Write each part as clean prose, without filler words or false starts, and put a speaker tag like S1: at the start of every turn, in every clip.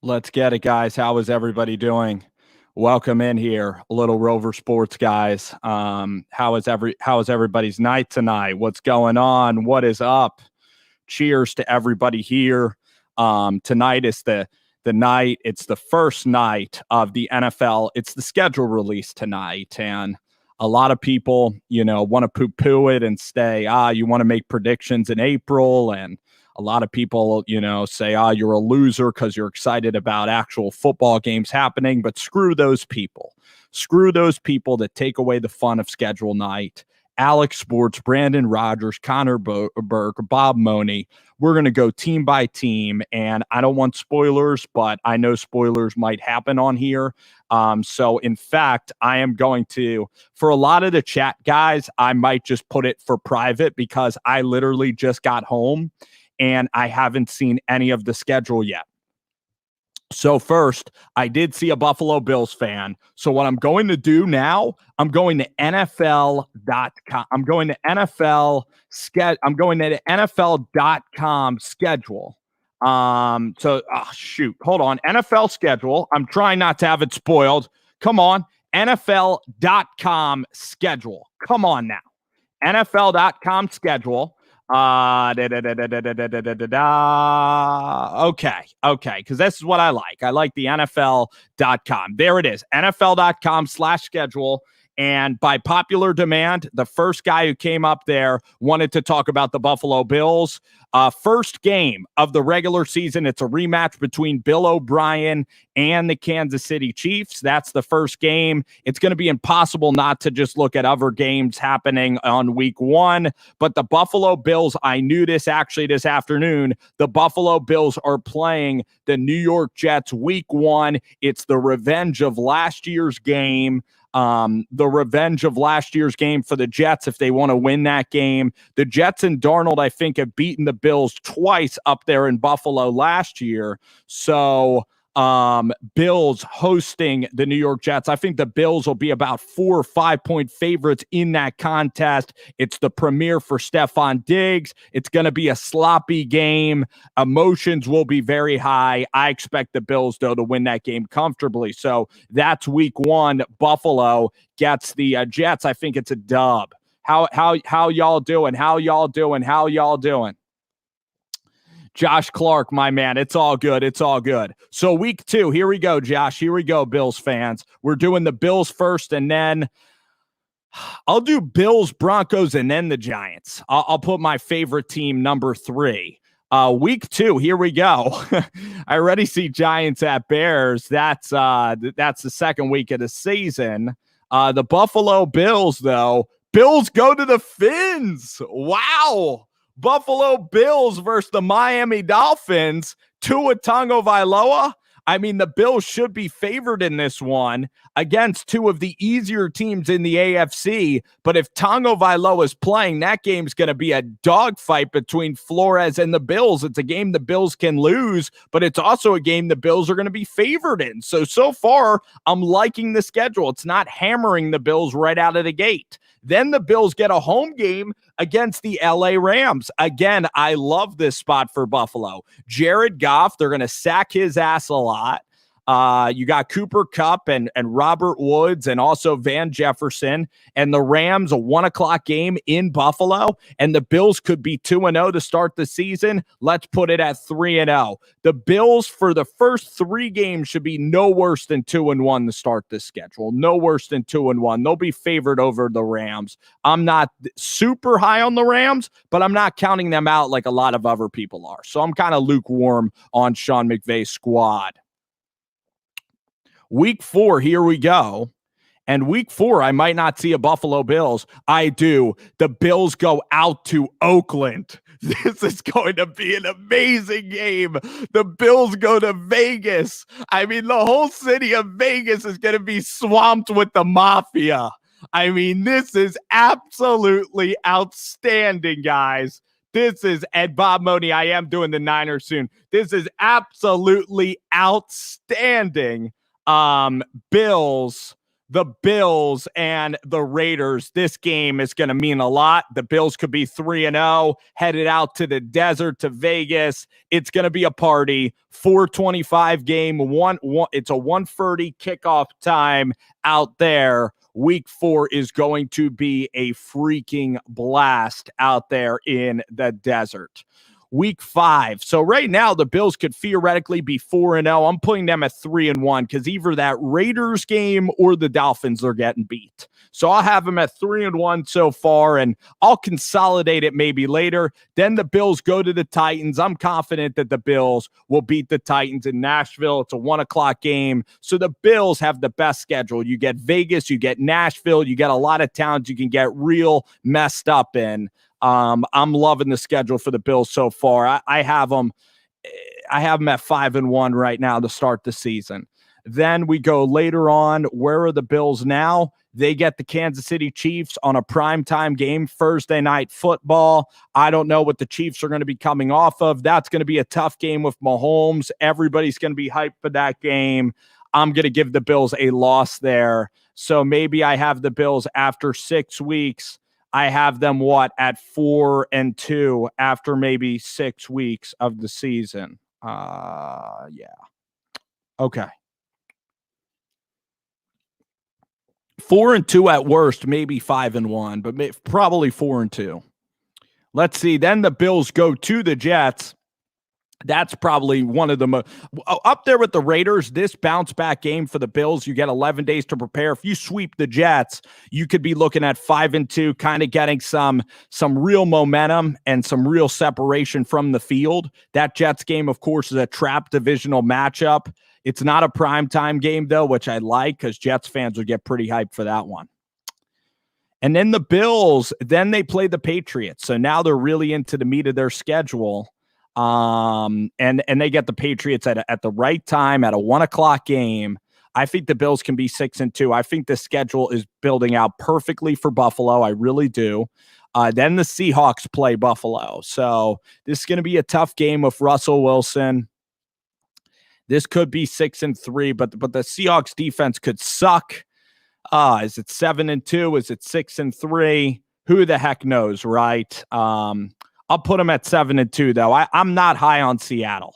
S1: Let's get it, guys. How is everybody doing? Welcome in here, Little Rover Sports guys. How is everybody's night tonight? What's going on? What is up? Cheers to everybody here. Tonight is the night. It's the first night of the NFL. It's the schedule release tonight, and a lot of people, want to poo-poo it and say, you want to make predictions in April, and a lot of people, say, you're a loser because you're excited about actual football games happening. But screw those people. Screw those people that take away the fun of schedule night. Alex Sports, Brandon Rogers, Connor Burke, Bob Money. We're going to go team by team, and I don't want spoilers, but I know spoilers might happen on here. So, in fact, I am going to, for a lot of the chat guys, I might just put it for private because I literally just got home and I haven't seen any of the schedule yet. So first, I did see a Buffalo Bills fan. So what I'm going to do now, I'm going to NFL.com. I'm going to NFL.com schedule. Shoot, hold on. NFL schedule. I'm trying not to have it spoiled. Come on. NFL.com schedule. Come on now. NFL.com schedule. Okay, because this is what I like. I like the NFL.com. There it is, NFL.com/schedule. And by popular demand, the first guy who came up there wanted to talk about the Buffalo Bills. First game of the regular season. It's a rematch between Bill O'Brien and the Kansas City Chiefs. That's the first game. It's going to be impossible not to just look at other games happening on week one. But the Buffalo Bills, I knew this actually this afternoon. The Buffalo Bills are playing the New York Jets week one. It's the revenge of last year's game. The revenge of last year's game for the Jets if they want to win that game. The Jets and Darnold, I think, have beaten the Bills twice up there in Buffalo last year. So Bills hosting the New York Jets. I think the Bills will be about 4 or 5 point favorites in that contest. It's the premiere for Stephon Diggs. It's going to be a sloppy game. Emotions will be very high. I expect the Bills, though, to win that game comfortably. So that's week one. Buffalo gets the Jets. I think it's a dub. How y'all doing? How y'all doing? How y'all doing? Josh Clark, my man, it's all good. It's all good. So week two, here we go, Josh. Here we go, Bills fans. We're doing the Bills first, and then I'll do Bills, Broncos, and then the Giants. I'll put my favorite team number 3. Week two, here we go. I already see Giants at Bears. That's the second week of the season. The Buffalo Bills, though. Bills go to the Fins. Wow. Buffalo Bills versus the Miami Dolphins. Tua Tagovailoa. I mean, the Bills should be favored in this one against two of the easier teams in the AFC. But if Tagovailoa is playing, that game's going to be a dogfight between Flores and the Bills. It's a game the Bills can lose, but it's also a game the Bills are going to be favored in. So far, I'm liking the schedule. It's not hammering the Bills right out of the gate. Then the Bills get a home game against the LA Rams. Again, I love this spot for Buffalo. Jared Goff, they're going to sack his ass a lot. You got Cooper Kupp and Robert Woods and also Van Jefferson. And the Rams, a 1 o'clock game in Buffalo. And the Bills could be 2-0 to start the season. Let's put it at 3-0. The Bills for the first 3 games should be no worse than 2-1 to start this schedule. No worse than 2-1. They'll be favored over the Rams. I'm not super high on the Rams, but I'm not counting them out like a lot of other people are. So I'm kind of lukewarm on Sean McVay's squad. Week 4, here we go. And week 4, I might not see a Buffalo Bills. I do. The Bills go out to Oakland. This is going to be an amazing game. The Bills go to Vegas. I mean, the whole city of Vegas is going to be swamped with the mafia. I mean, this is absolutely outstanding, guys. This is Ed Bob Money. I am doing the Niners soon. This is absolutely outstanding. Bills the Bills and the Raiders. This game is going to mean a lot. The Bills could be 3-0, headed out to the desert to Vegas. It's going to be a party. 4:25 game. It's a 1:30 kickoff time out there. Week 4 is going to be a freaking blast out there in the desert. Week 5. So right now, the Bills could theoretically be 4-0. I'm putting them at 3-1 because either that Raiders game or the Dolphins are getting beat. So I'll have them at 3-1 so far, and I'll consolidate it maybe later. Then the Bills go to the Titans. I'm confident that the Bills will beat the Titans in Nashville. It's a 1:00 game. So the Bills have the best schedule. You get Vegas, you get Nashville, you get a lot of towns you can get real messed up in. I'm loving the schedule for the Bills so far. I have them at 5-1 right now to start the season. Then we go later on. Where are the Bills now? They get the Kansas City Chiefs on a primetime game, Thursday night football. I don't know what the Chiefs are going to be coming off of. That's going to be a tough game with Mahomes. Everybody's going to be hyped for that game. I'm going to give the Bills a loss there. So maybe I have the Bills after 6 weeks. I have them at 4-2 after maybe 6 weeks of the season. Yeah. Okay. 4-2 at worst, maybe 5-1, but probably 4-2. Let's see. Then the Bills go to the Jets. That's probably one of the up there with the Raiders. This bounce back game for the Bills, you get 11 days to prepare. If you sweep the Jets, you could be looking at 5-2, kind of getting some real momentum and some real separation from the field. That Jets game, of course, is a trap divisional matchup. It's not a primetime game, though, which I like because Jets fans would get pretty hyped for that one. And then the Bills, then they play the Patriots. So now they're really into the meat of their schedule. And they get the Patriots at the right time at a 1:00 game. I think the Bills can be 6-2. I think the schedule is building out perfectly for Buffalo. I really do. Then the Seahawks play Buffalo. So this is going to be a tough game with Russell Wilson. This could be 6-3, but the Seahawks defense could suck. Is it 7-2? Is it 6-3? Who the heck knows, right? I'll put them at 7-2, though. I'm not high on Seattle.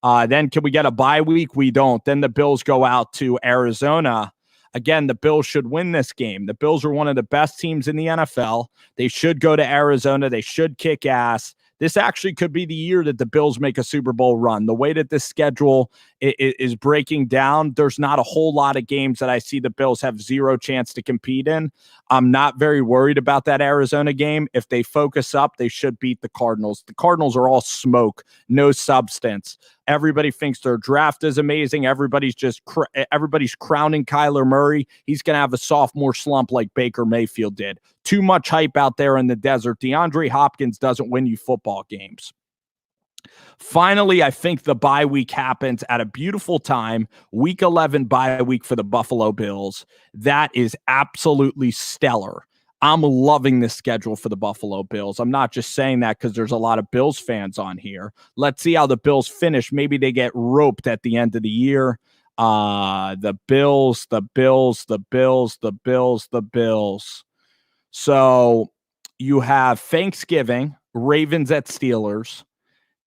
S1: Then can we get a bye week? We don't. Then the Bills go out to Arizona. Again, the Bills should win this game. The Bills are one of the best teams in the NFL. They should go to Arizona. They should kick ass. This actually could be the year that the Bills make a Super Bowl run. The way that this schedule is breaking down, there's not a whole lot of games that I see the Bills have zero chance to compete in. I'm not very worried about that Arizona game. If they focus up, they should beat the Cardinals. The Cardinals are all smoke, no substance. Everybody thinks their draft is amazing. Everybody's crowning Kyler Murray. He's going to have a sophomore slump like Baker Mayfield did. Too much hype out there in the desert. DeAndre Hopkins doesn't win you football games. Finally, I think the bye week happens at a beautiful time. Week 11 bye week for the Buffalo Bills. That is absolutely stellar. I'm loving this schedule for the Buffalo Bills. I'm not just saying that because there's a lot of Bills fans on here. Let's see how the Bills finish. Maybe they get roped at the end of the year. The Bills. So you have Thanksgiving, Ravens at Steelers,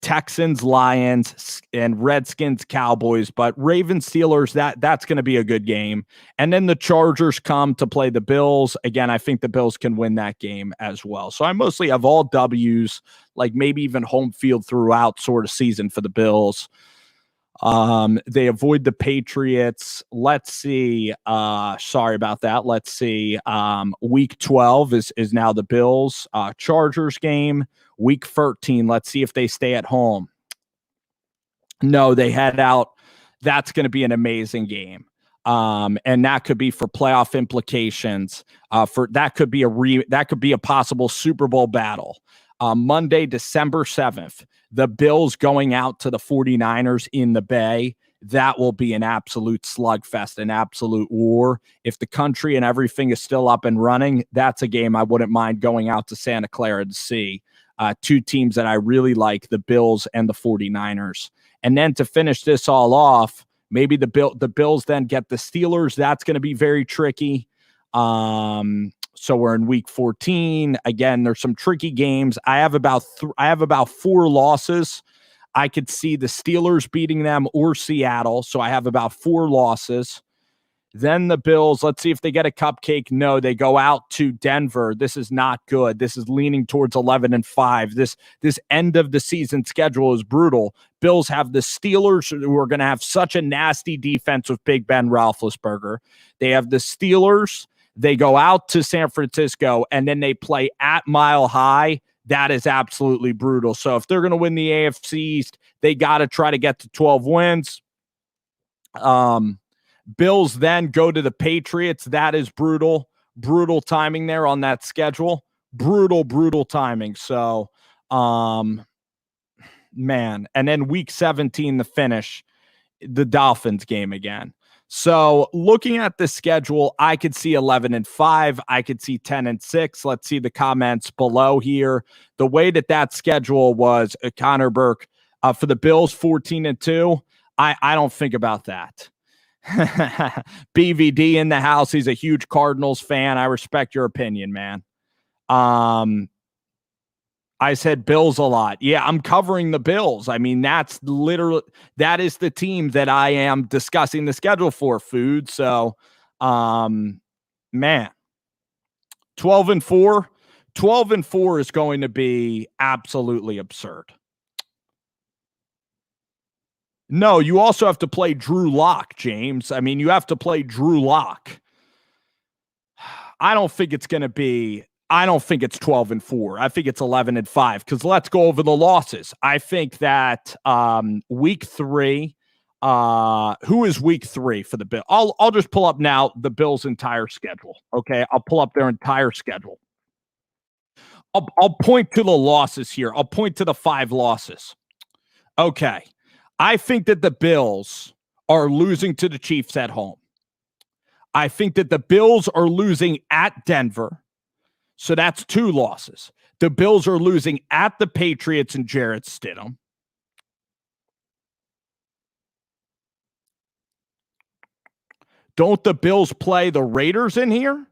S1: Texans, Lions, and Redskins, Cowboys. But Ravens, Steelers, that's going to be a good game. And then the Chargers come to play the Bills. Again, I think the Bills can win that game as well. So I mostly have all W's, like maybe even home field throughout sort of season for the Bills. They avoid the Patriots. Let's see. Sorry about that. Let's see. Week 12 is now the Bills Chargers game. Week 13. Let's see if they stay at home. No, they head out. That's going to be an amazing game. And that could be for playoff implications. That could be a possible Super Bowl battle. Monday, December 7th, the Bills going out to the 49ers in the Bay. That will be an absolute slugfest, an absolute war. If the country and everything is still up and running, that's a game I wouldn't mind going out to Santa Clara to see. Two teams that I really like, the Bills and the 49ers. And then to finish this all off, Maybe the Bills then get the Steelers. That's going to be very tricky. So we're in week 14. Again, there's some tricky games. I have about 4 losses. I could see the Steelers beating them or Seattle. So I have about 4 losses. Then the Bills, let's see if they get a cupcake. No, they go out to Denver. This is not good. This is leaning towards 11-5. This end of the season schedule is brutal. Bills have the Steelers, who are going to have such a nasty defense with Big Ben Roethlisberger. They have the Steelers. They go out to San Francisco, and then they play at Mile High. That is absolutely brutal. So if they're going to win the AFC East, they got to try to get to 12 wins. Bills then go to the Patriots. That is brutal. Brutal timing there on that schedule. Brutal timing. So, man. And then week 17, the finish, the Dolphins game again. So looking at the schedule, I could see 11-5. I could see 10-6. Let's see the comments below here. The way that schedule was, Connor Burke, for the Bills, 14-2. I don't think about that. BVD in the house. He's a huge Cardinals fan. I respect your opinion, man. I said Bills a lot. Yeah, I'm covering the Bills. I mean, that is the team that I am discussing the schedule for, Food. So, man, 12-4. 12-4 is going to be absolutely absurd. No, you also have to play Drew Lock, James. I mean, you have to play Drew Lock. I don't think it's 12-4. I think it's 11-5, because let's go over the losses. I think that week 3, who is week 3 for the Bills? I'll just pull up now the Bills' entire schedule. Okay, I'll pull up their entire schedule. I'll point to the losses here. I'll point to the 5 losses. Okay. I think that the Bills are losing to the Chiefs at home. I think that the Bills are losing at Denver. So that's 2 losses. The Bills are losing at the Patriots and Jarrett Stidham. Don't the Bills play the Raiders in here?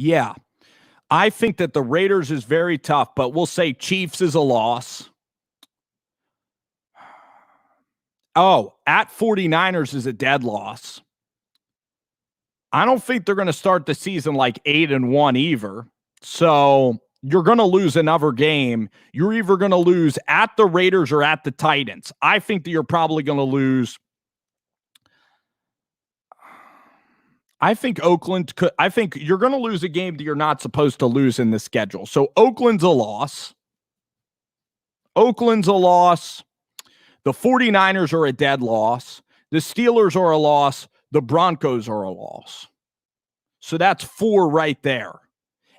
S1: Yeah. I think that the Raiders is very tough, but we'll say Chiefs is a loss. Oh, at 49ers is a dead loss. I don't think they're going to start the season like 8-1 either. So you're going to lose another game. You're either going to lose at the Raiders or at the Titans. I think that you're probably going to lose. I think Oakland could. I think you're going to lose a game that you're not supposed to lose in the schedule. So Oakland's a loss. Oakland's a loss. The 49ers are a dead loss. The Steelers are a loss. The Broncos are a loss. So that's 4 right there.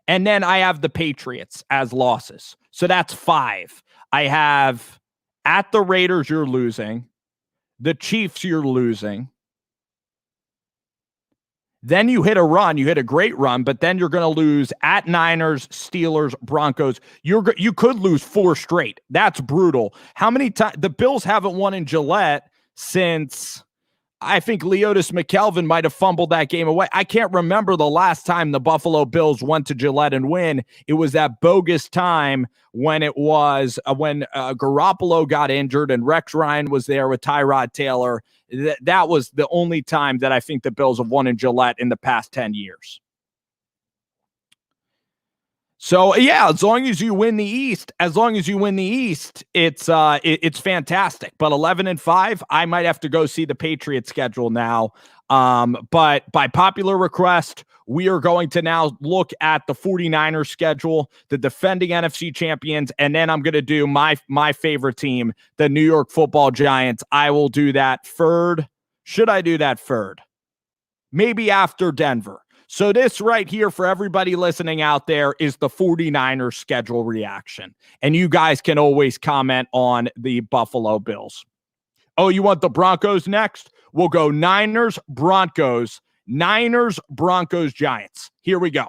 S1: And then I have the Patriots as losses. So that's 5. I have at the Raiders, you're losing. The Chiefs, you're losing. Then you hit a run. You hit a great run, but then you're going to lose at Niners, Steelers, Broncos. You could lose 4 straight. That's brutal. How many times? The Bills haven't won in Gillette since, I think Leotis McKelvin might have fumbled that game away. I can't remember the last time the Buffalo Bills went to Gillette and win. It was that bogus time when it was when Garoppolo got injured and Rex Ryan was there with Tyrod Taylor. That was the only time that I think the Bills have won in Gillette in the past 10 years. So, yeah, as long as you win the East, it's fantastic. But 11-5, I might have to go see the Patriots schedule now. But by popular request, we are going to now look at the 49ers schedule, the defending NFC champions, and then I'm going to do my favorite team, the New York Football Giants. I will do that third. Should I do that third? Maybe after Denver. So this right here for everybody listening out there is the 49ers schedule reaction. And you guys can always comment on the Buffalo Bills. Oh, you want the Broncos next? We'll go Niners, Broncos, Giants. Here we go.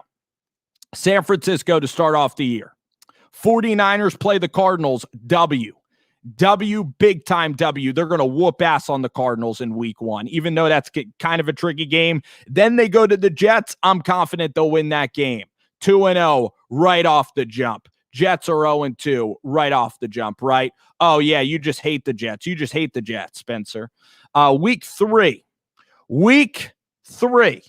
S1: San Francisco to start off the year. 49ers play the Cardinals. W, big time W. They're going to whoop ass on the Cardinals in week 1, even though that's kind of a tricky game. Then they go to the Jets. I'm confident they'll win that game. 2-0 right off the jump. Jets are 0-2 right off the jump, right? Oh, yeah, you just hate the Jets. You just hate the Jets, Spencer. Week 3. Week 3.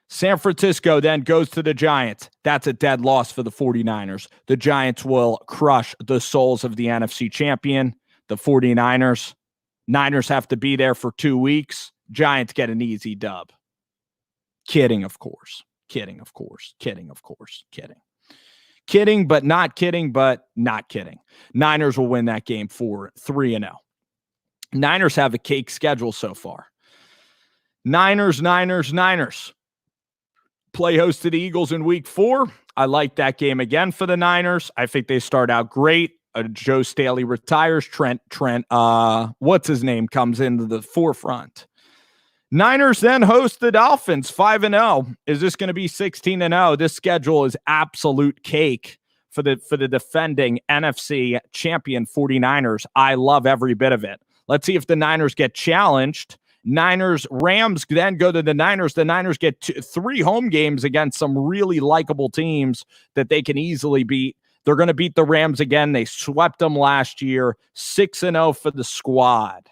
S1: San Francisco then goes to the Giants. That's a dead loss for the 49ers. The Giants will crush the souls of the NFC champion, the 49ers. Niners have to be there for 2 weeks. Giants get an easy dub. Kidding, of course. Kidding, but not kidding, but not kidding. Niners will win that game for 3-0. Niners have a cake schedule so far. Niners. Play host to the Eagles in week 4. I like that game again for the Niners. I think they start out great. Joe Staley retires. Trent, what's his name, comes into the forefront. Niners then host the Dolphins, 5-0. Is this going to be 16-0? This schedule is absolute cake for the defending NFC champion 49ers. I love every bit of it. Let's see if the Niners get challenged. Rams then go to the Niners. The Niners get 3 home games against some really likable teams that they can easily beat. They're going to beat the Rams again. They swept them last year. 6-0 for the squad.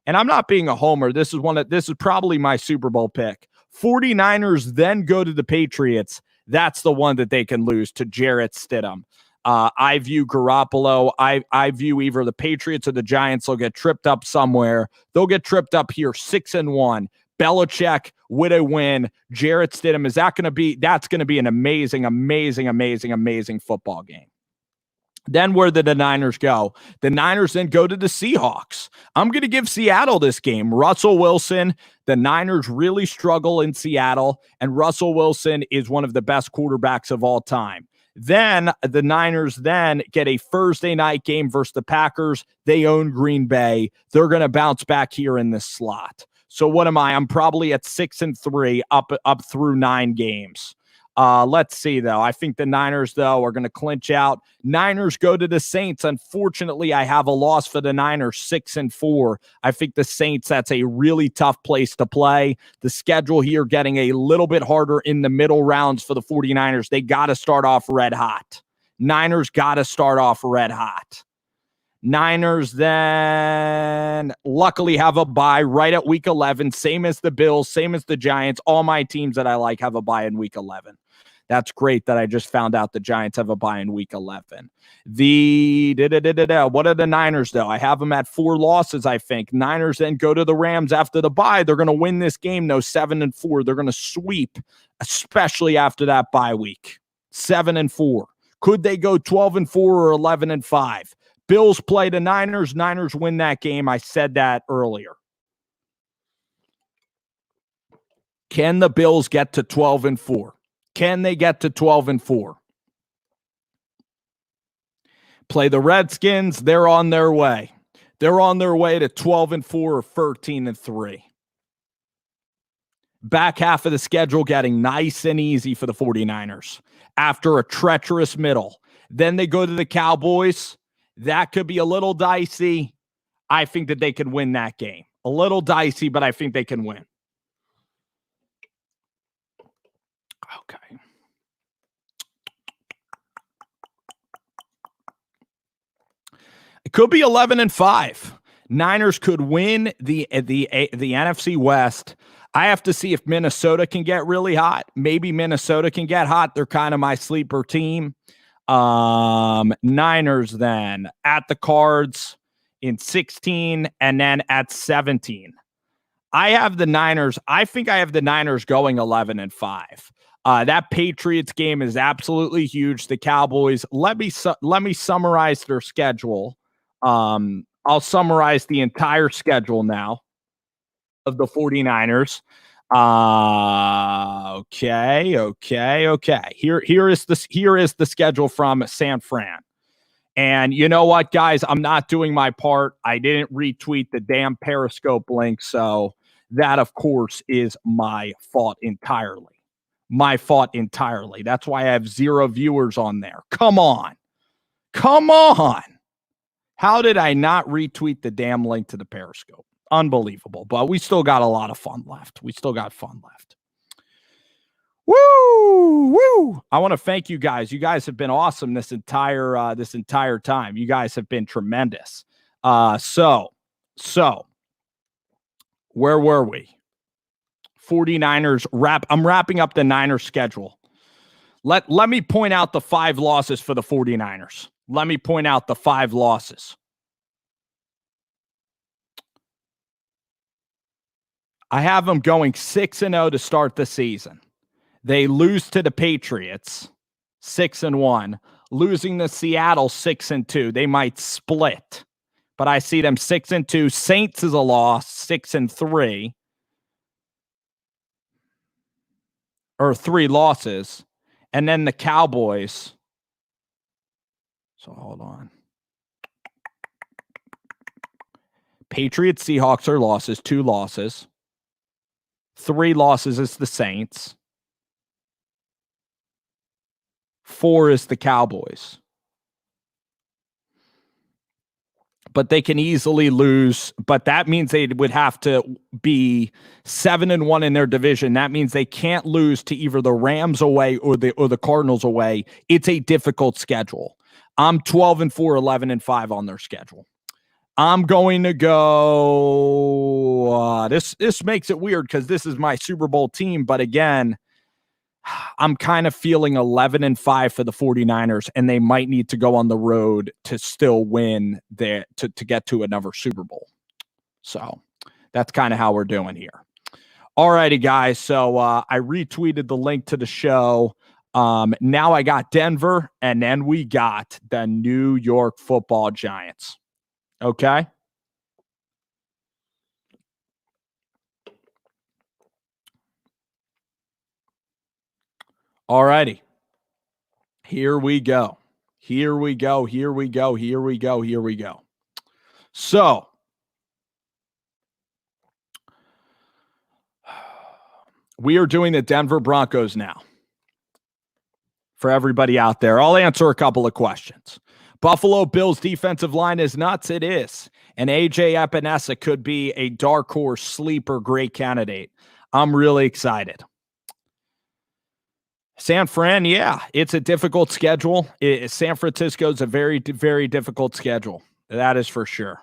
S1: And I'm not being a homer. This is probably my Super Bowl pick. 49ers then go to the Patriots. That's the one that they can lose to Jarrett Stidham. I view Garoppolo. I view either the Patriots or the Giants will get tripped up somewhere. They'll get tripped up here, 6-1. Belichick with a win. Jarrett Stidham, that's going to be an amazing football game. Then where did the Niners go? The Niners then go to the Seahawks. I'm going to give Seattle this game. Russell Wilson, the Niners really struggle in Seattle, and Russell Wilson is one of the best quarterbacks of all time. Then the Niners then get a Thursday night game versus the Packers. They own Green Bay. They're going to bounce back here in this slot. So what am I? I'm probably at 6-3 up through 9 games. Let's see, though. I think the Niners, though, are going to clinch out. Niners go to the Saints. Unfortunately, I have a loss for the Niners, 6-4. I think the Saints, that's a really tough place to play. The schedule here getting a little bit harder in the middle rounds for the 49ers. They got to start off red hot. Niners got to start off red hot. Niners then luckily have a bye right at week 11, same as the Bills, same as the Giants. All my teams that I like have a bye in week 11. That's great that I just found out the Giants have a bye in week 11. What are the Niners, though? I have them at 4 losses, I think. Niners then go to the Rams after the bye. They're going to win this game, though, 7-4. They're going to sweep, especially after that bye week. 7-4. Could they go 12-4 or 11-5? Bills play the Niners. Niners win that game. I said that earlier. Can the Bills get to 12-4? Can they get to 12-4? Play the Redskins. They're on their way. They're on their way to 12-4 or 13-3. Back half of the schedule getting nice and easy for the 49ers after a treacherous middle. Then they go to the Cowboys. That could be a little dicey. I think that they can win that game. A little dicey, but I think they can win. Okay. It could be 11-5. Niners could win the NFC West. I have to see if Minnesota can get really hot. Maybe Minnesota can get hot. They're kind of my sleeper team. Niners then at the Cards in 16 and then at 17. I have the Niners. I think I have the Niners going 11-5. That Patriots game is absolutely huge. The Cowboys, let me summarize their schedule. I'll summarize the entire schedule now of the 49ers. Okay. Here is the schedule from San Fran. And you know what, guys? I'm not doing my part. I didn't retweet the damn Periscope link. So that, of course, is my fault entirely. My fault entirely. That's why I have 0 viewers on there. Come on. Come on. How did I not retweet the damn link to the Periscope? Unbelievable. But we still got a lot of fun left. We still got fun left. Woo! Woo! I want to thank you guys. You guys have been awesome this entire time. You guys have been tremendous. So where were we? 49ers I'm wrapping up the Niners schedule. Let me point out the 5 losses for the 49ers. Let me point out the 5 losses. I have them going 6-0 to start the season. They lose to the Patriots, 6-1. Losing to Seattle, 6-2. They might split, but I see them 6-2. Saints is a loss, 6-3, or 3 losses, and then the Cowboys. So hold on. Patriots, Seahawks are losses, 2 losses. 3 losses is the Saints. 4 is the Cowboys. But they can easily lose. But that means they would have to be 7-1 in their division. That means they can't lose to either the Rams away or the Cardinals away. It's a difficult schedule. I'm 12-4, 11-5 on their schedule. I'm going to go. This makes it weird because this is my Super Bowl team. But again, I'm kind of feeling 11-5 for the 49ers, and they might need to go on the road to still win to get to another Super Bowl. So that's kind of how we're doing here. All righty, guys. So I retweeted the link to the show. Now I got Denver, and then we got the New York Football Giants. Okay. All righty. Here we go. Here we go. Here we go. Here we go. Here we go. So, we are doing the Denver Broncos now. For everybody out there, I'll answer a couple of questions. Buffalo Bills defensive line is nuts. It is. And AJ Epinesa could be a dark horse sleeper great candidate. I'm really excited. San Fran, yeah, it's a difficult schedule. San Francisco's a very, very difficult schedule. That is for sure.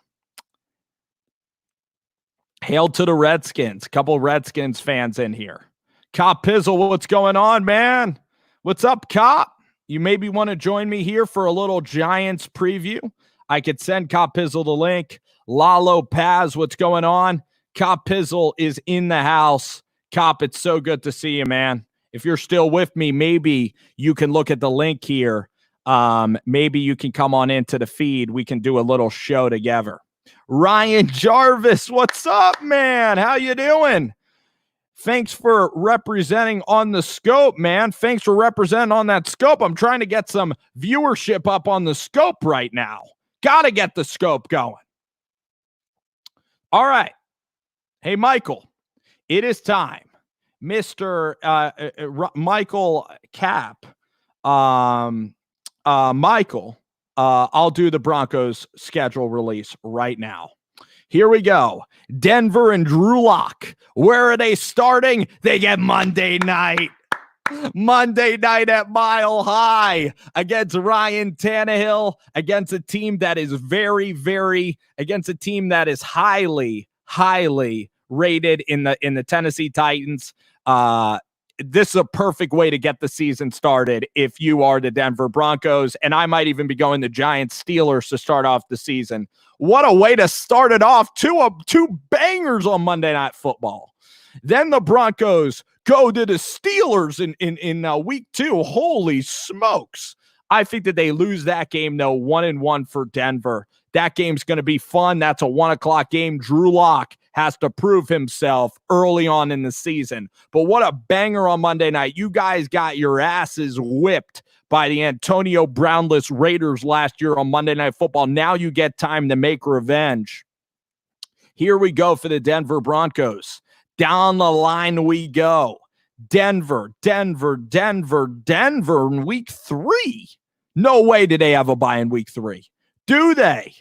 S1: Hail to the Redskins. A couple Redskins fans in here. Cop Pizzle, what's going on, man? What's up, Cop? You maybe want to join me here for a little Giants preview. I could send Cop Pizzle the link. Lalo Paz, what's going on? Cop Pizzle is in the house. Cop, it's so good to see you, man. If you're still with me, maybe you can look at the link here. Maybe you can come on into the feed. We can do a little show together. Ryan Jarvis, what's up, man? How you doing? Thanks for representing on the scope, man. Thanks for representing on that scope. I'm trying to get some viewership up on the scope right now. Got to get the scope going. All right. Hey, Michael, it is time. Mr. Michael Cap, Michael, I'll do the Broncos schedule release right now. Here we go. Denver and Drew Lock. Where are they starting? They get Monday night. Monday night at Mile High against Ryan Tannehill, against a team that is against a team that is highly rated in the Tennessee Titans. This is a perfect way to get the season started if you are the Denver Broncos, and I might even be going the Giants Steelers to start off the season. What a way to start it off. Two bangers on Monday Night Football. Then the Broncos go to the Steelers in week 2. Holy smokes. I think that they lose that game, though, 1-1 for Denver. That game's going to be fun. That's a 1:00 game. Drew Lock has to prove himself early on in the season. But what a banger on Monday night. You guys got your asses whipped by the Antonio Brownless Raiders last year on Monday Night Football. Now you get time to make revenge. Here we go for the Denver Broncos. Down the line we go. Denver in week 3. No way did they have a bye in week 3. Do they?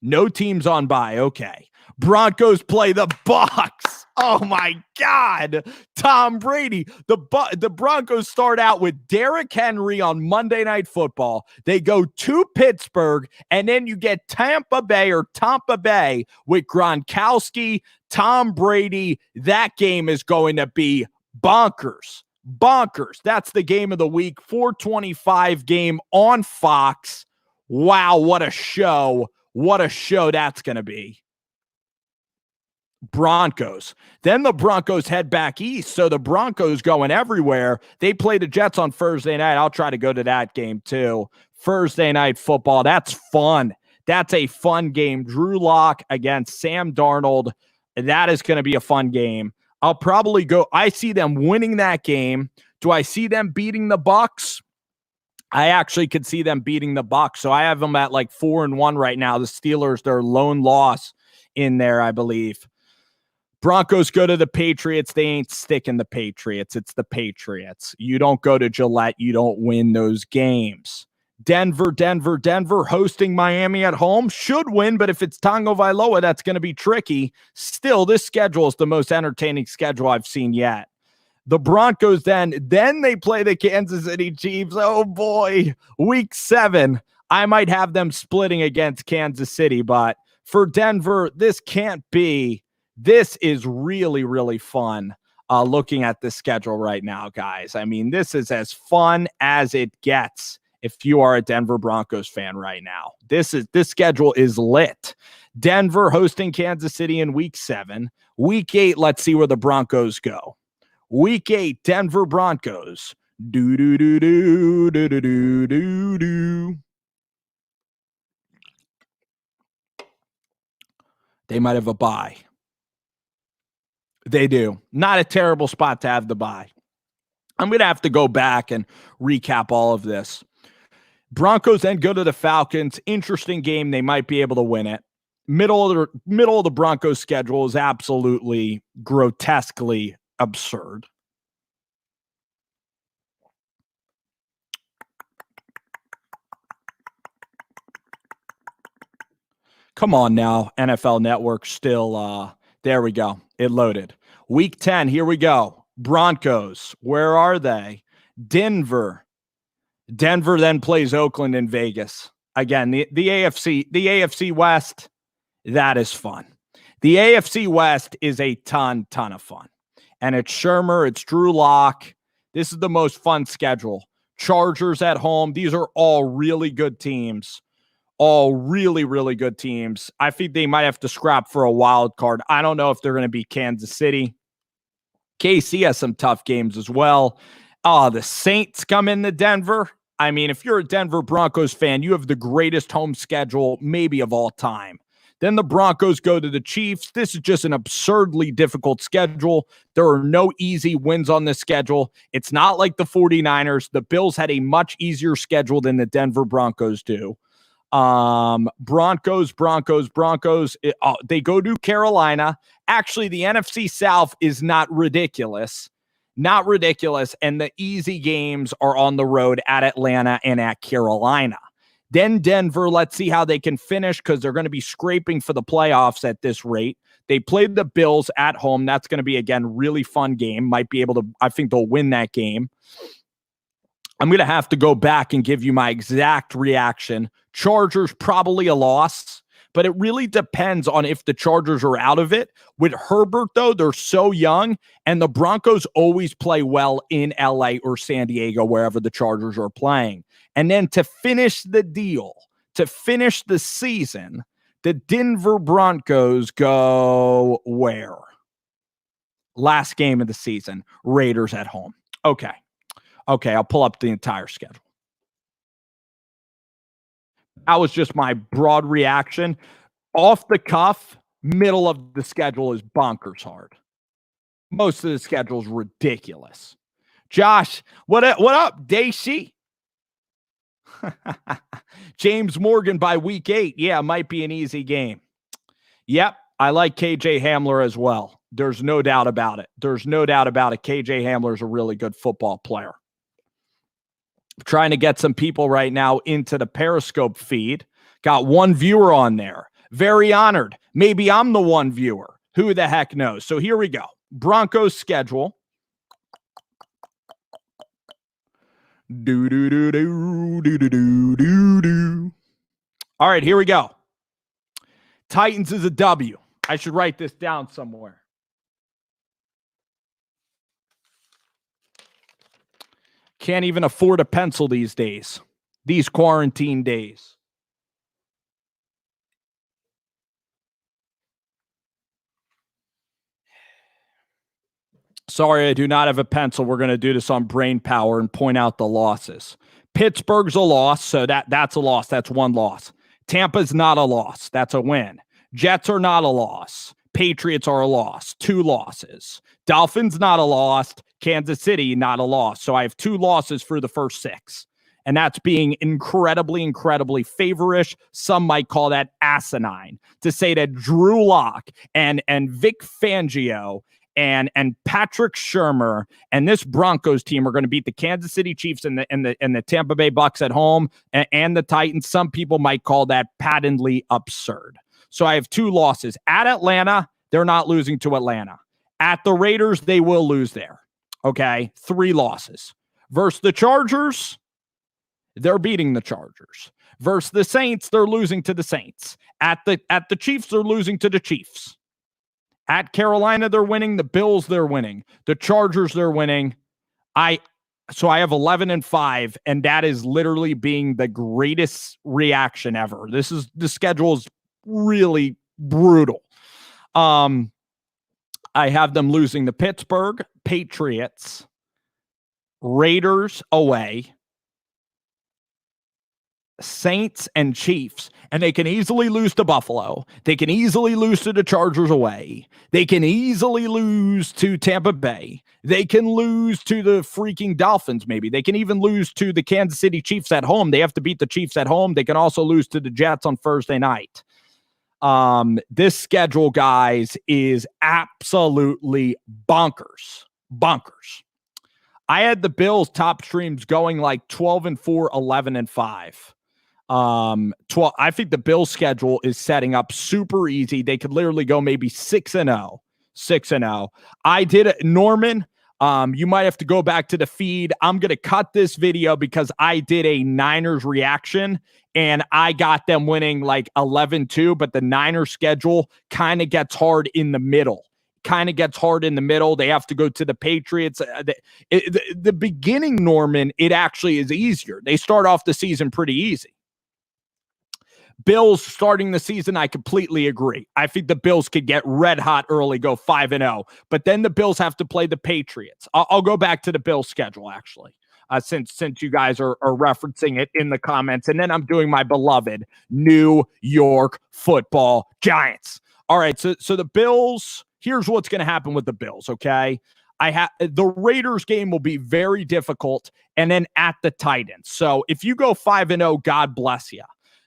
S1: No teams on bye. Okay. Broncos play the Bucs. Oh my God. Tom Brady. The Broncos start out with Derrick Henry on Monday Night Football. They go to Pittsburgh, and then you get Tampa Bay with Gronkowski, Tom Brady. That game is going to be bonkers. That's the game of the week. 425 game on Fox. Wow, what a show. What a show that's going to be. Broncos. Then the Broncos head back east. So the Broncos going everywhere. They play the Jets on Thursday night. I'll try to go to that game too. Thursday Night Football. That's fun. That's a fun game. Drew Lock against Sam Darnold. That is going to be a fun game. I'll probably go. I see them winning that game. Do I see them beating the Bucs? I actually could see them beating the Bucs. So I have them at like 4-1 right now. The Steelers, their lone loss in there, I believe. Broncos go to the Patriots. They ain't sticking the Patriots. It's the Patriots. You don't go to Gillette. You don't win those games. Denver hosting Miami at home. Should win, but if it's Tagovailoa, that's going to be tricky. Still, this schedule is the most entertaining schedule I've seen yet. The Broncos then they play the Kansas City Chiefs. Oh boy, week 7. I might have them splitting against Kansas City, but for Denver, this can't be. This is really, really fun looking at the schedule right now, guys. I mean, this is as fun as it gets if you are a Denver Broncos fan right now. This schedule is lit. Denver hosting Kansas City in week 7. Week 8, let's see where the Broncos go. Week 8, Denver Broncos. They might have a bye. They do. Not a terrible spot to have the bye. I'm going to have to go back and recap all of this. Broncos then go to the Falcons. Interesting game. They might be able to win it. Middle of the Broncos schedule is absolutely grotesquely absurd. Come on now, NFL Network still, there we go. It loaded. Week 10, here we go. Broncos, where are they? Denver. Denver then plays Oakland in Vegas. Again, the AFC West, that is fun. The AFC West is a ton of fun. And it's Shermer, it's Drew Lock. This is the most fun schedule. Chargers at home. These are all really good teams. All really, really good teams. I think they might have to scrap for a wild card. I don't know if they're going to be Kansas City. KC has some tough games as well. The Saints come into Denver. I mean, if you're a Denver Broncos fan, you have the greatest home schedule maybe of all time. Then the Broncos go to the Chiefs. This is just an absurdly difficult schedule. There are no easy wins on this schedule. It's not like the 49ers. The Bills had a much easier schedule than the Denver Broncos do. Broncos. They go to Carolina. Actually, the NFC South is not ridiculous. Not ridiculous. And the easy games are on the road at Atlanta and at Carolina. Then Denver, let's see how they can finish because they're going to be scraping for the playoffs at this rate. They played the Bills at home. That's going to be, again, really fun game. Might be able to, I think they'll win that game. I'm going to have to go back and give you my exact reaction. Chargers, probably a loss, but it really depends on if the Chargers are out of it. With Herbert, though, they're so young, and the Broncos always play well in LA or San Diego, wherever the Chargers are playing. And then to finish the deal, to finish the season, the Denver Broncos go where? Last game of the season, Raiders at home. Okay, I'll pull up the entire schedule. That was just my broad reaction. Off the cuff, middle of the schedule is bonkers hard. Most of the schedule is ridiculous. Josh, what up, Daisy? James Morgan by week 8. Yeah, might be an easy game. Yep, I like KJ Hamler as well. There's no doubt about it. KJ Hamler is a really good football player. I'm trying to get some people right now into the Periscope feed. Got one viewer on there. Very honored. Maybe I'm the one viewer. Who the heck knows? So here we go. Broncos schedule. All right, here we go. Titans is a W. I should write this down somewhere. Can't even afford a pencil these days. These quarantine days. Sorry, I do not have a pencil. We're going to do this on brain power and point out the losses. Pittsburgh's a loss, so that's a loss. That's one loss. Tampa's not a loss. That's a win. Jets are not a loss. Patriots are a loss. 2 losses. Dolphins not a loss. Kansas City not a loss. So I have 2 losses for the first 6. And that's being incredibly, incredibly favorish. Some might call that asinine. To say that Drew Lock and Vic Fangio and Patrick Shermer and this Broncos team are going to beat the Kansas City Chiefs and the Tampa Bay Bucks at home and the Titans. Some people might call that patently absurd. So I have 2 losses. At Atlanta, they're not losing to Atlanta. At the Raiders, they will lose there. Okay, 3 losses. Versus the Chargers, they're beating the Chargers. Versus the Saints, they're losing to the Saints. At the Chiefs, they're losing to the Chiefs. At Carolina, they're winning. The Bills, they're winning. The Chargers, they're winning. So I have 11-5, and that is literally being the greatest reaction ever. The schedule is really brutal. I have them losing to Pittsburgh, Patriots, Raiders away, Saints and Chiefs, and they can easily lose to Buffalo. They can easily lose to the Chargers away. They can easily lose to Tampa Bay. They can lose to the freaking Dolphins, maybe. They can even lose to the Kansas City Chiefs at home. They have to beat the Chiefs at home. They can also lose to the Jets on Thursday night. This schedule, guys, is absolutely bonkers. Bonkers. I had the Bills top streams going like 12-4, 11-5. 12. I think the Bills schedule is setting up super easy. They could literally go maybe 6-0. 6-0. I did it, Norman. You might have to go back to the feed. I'm going to cut this video because I did a Niners reaction and I got them winning like 11-2, but the Niners schedule kind of gets hard in the middle. They have to go to the Patriots. The beginning, Norman, it actually is easier. They start off the season pretty easy. Bills starting the season, I completely agree. I think the Bills could get red hot early, go 5-0, but then the Bills have to play the Patriots. I'll go back to the Bills schedule, actually, since you guys are referencing it in the comments, and then I'm doing my beloved New York Football Giants. All right, so the Bills, here's what's going to happen with the Bills, okay? The Raiders game will be very difficult, and then at the Titans. So if you go 5-0, God bless you.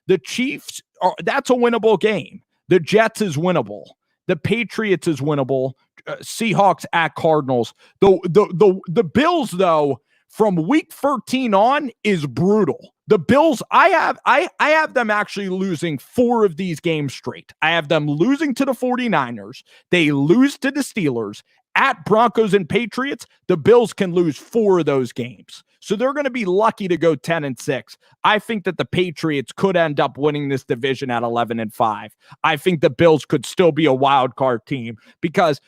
S1: The Chiefs, that's a winnable game. The Jets is winnable. The Patriots is winnable. Seahawks at Cardinals. The Bills, though, from week 13 on is brutal. The Bills, I have them actually losing 4 of these games straight. I have them losing to the 49ers. They lose to the Steelers. At Broncos and Patriots, the Bills can lose 4 of those games. So they're going to be lucky to go 10-6. I think that the Patriots could end up winning this division at 11-5. I think the Bills could still be a wild card team because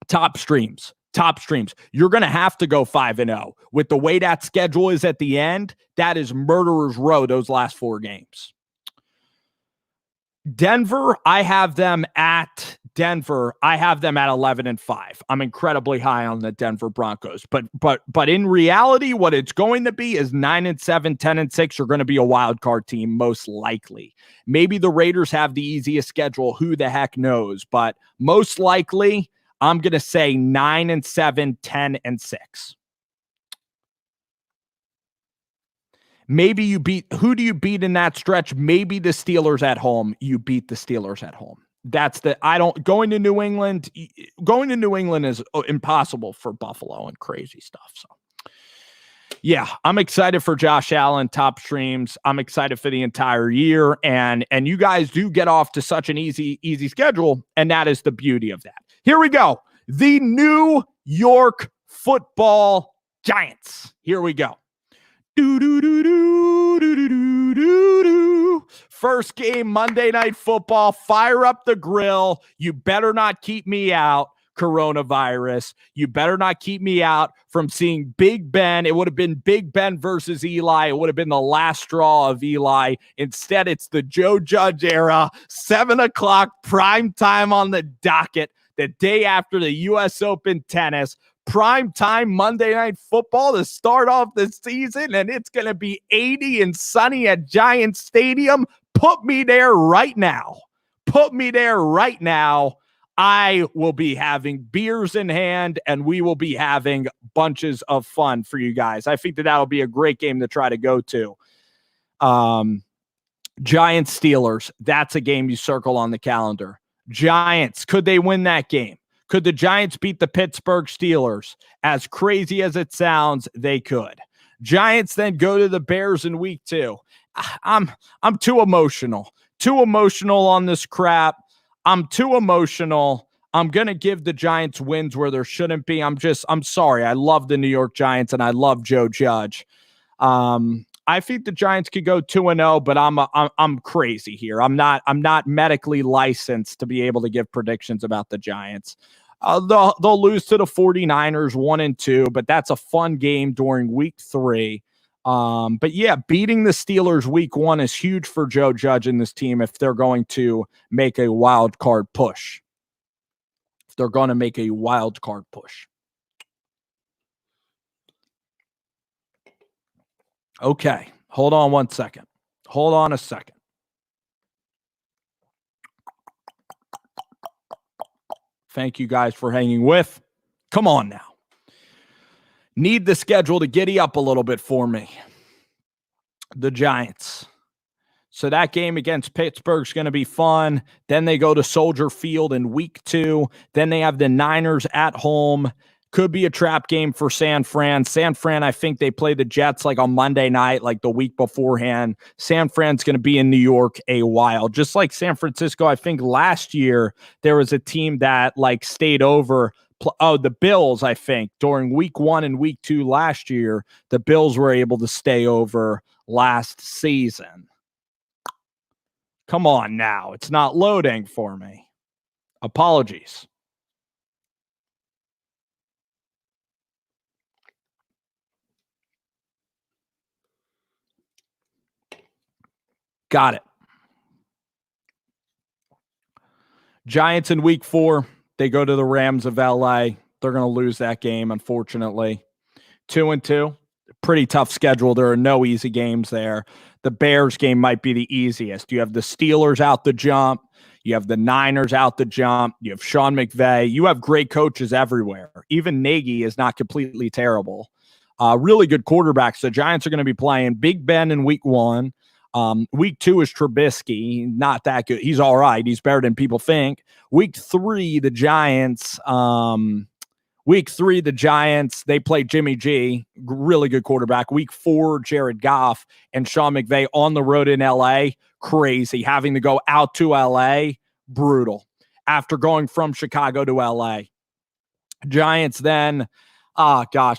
S1: top streams. You're going to have to go 5-0. With the way that schedule is at the end, that is murderer's row those last 4 games. Denver, I have them at 11-5. I'm incredibly high on the Denver Broncos. But in reality, what it's going to be is 9-7, 10-6 are going to be a wild card team, most likely. Maybe the Raiders have the easiest schedule. Who the heck knows? But most likely, I'm going to say 9-7, 10-6. Maybe you beat, who do you beat in that stretch? Maybe the Steelers at home. You beat the Steelers at home. Going to New England is impossible for Buffalo and crazy stuff. So yeah, I'm excited for Josh Allen, top streams. I'm excited for the entire year. And you guys do get off to such an easy schedule. And that is the beauty of that. Here we go. The New York Football Giants. Here we go. First game, Monday Night Football. Fire up the grill. You better not keep me out, coronavirus. You better not keep me out from seeing Big Ben. It would have been Big Ben versus Eli. It would have been the last straw of Eli. Instead, it's the Joe Judge era. 7 o'clock prime time on the docket. The day after the U.S. Open tennis. Prime time Monday Night Football to start off the season, and it's going to be 80 and sunny at Giants Stadium. Put me there right now. Put me there right now. I will be having beers in hand, and we will be having bunches of fun for you guys. I think that'll be a great game to try to go to. Giants Steelers, that's a game you circle on the calendar. Giants, could they win that game? Could the Giants beat the Pittsburgh Steelers? As crazy as it sounds, they could. Giants then go to the Bears in week 2. I'm too emotional. Too emotional on this crap. I'm too emotional. I'm going to give the Giants wins where there shouldn't be. I'm sorry. I love the New York Giants and I love Joe Judge. I think the Giants could go 2-0, but I'm crazy here. I'm not medically licensed to be able to give predictions about the Giants. They'll lose to the 49ers 1-2, but that's a fun game during week 3. But yeah, beating the Steelers week 1 is huge for Joe Judge and this team if they're going to make a wild card push. Okay, hold on one second. Hold on a second. Thank you guys for hanging with. Come on now. Need the schedule to giddy up a little bit for me. The Giants. So that game against Pittsburgh is going to be fun. Then they go to Soldier Field in week 2. Then they have the Niners at home. Could be a trap game for San Fran. San Fran, I think they play the Jets like on Monday night, like the week beforehand. San Fran's going to be in New York a while. Just like San Francisco, I think last year there was a team that like stayed over. The Bills, I think, during week 1 and week 2 last year, the Bills were able to stay over last season. Come on now. It's not loading for me. Apologies. Got it. Giants in week 4. They go to the Rams of LA. They're going to lose that game, unfortunately. 2-2. Pretty tough schedule. There are no easy games there. The Bears game might be the easiest. You have the Steelers out the jump. You have the Niners out the jump. You have Sean McVay. You have great coaches everywhere. Even Nagy is not completely terrible. Really good quarterbacks. The Giants are going to be playing Big Ben in week 1. Week 2 is Trubisky. Not that good. He's all right. He's better than people think. Week 3, the Giants. They play Jimmy G. Really good quarterback. Week 4, Jared Goff and Sean McVay on the road in LA. Crazy. Having to go out to LA. Brutal. After going from Chicago to LA. Giants then,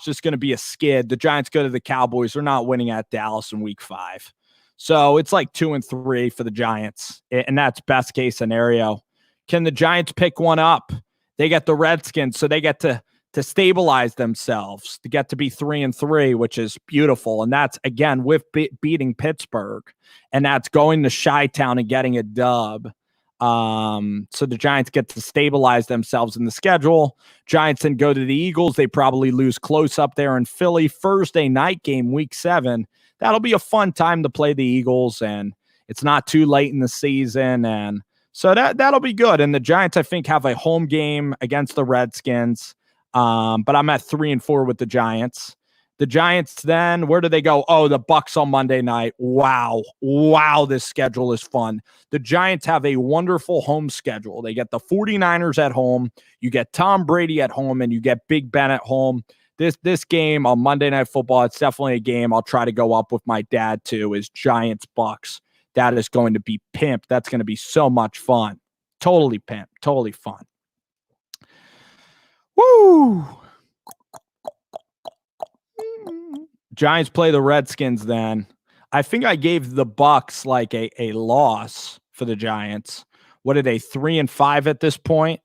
S1: just going to be a skid. The Giants go to the Cowboys. They're not winning at Dallas in week 5. So it's like 2-3 for the Giants, and that's best case scenario. Can the Giants pick one up? They get the Redskins, so they get to stabilize themselves, to get to be 3-3, which is beautiful. And that's, again, with beating Pittsburgh, and that's going to Chi-Town and getting a dub. So the Giants get to stabilize themselves in the schedule. Giants then go to the Eagles. They probably lose close up there in Philly. Thursday night game, week 7. That'll be a fun time to play the Eagles, and it's not too late in the season. And so that'll be good. And the Giants, I think, have a home game against the Redskins. But I'm at 3-4 with the Giants. The Giants then, where do they go? Oh, the Bucs on Monday night. Wow. This schedule is fun. The Giants have a wonderful home schedule. They get the 49ers at home, you get Tom Brady at home, and you get Big Ben at home. This game on Monday Night Football, it's definitely a game I'll try to go up with my dad to, is Giants Bucs. That is going to be pimp. That's going to be so much fun. Totally pimp. Totally fun. Woo! Giants play the Redskins then. I think I gave the Bucs like a loss for the Giants. What are they, 3-5 at this point?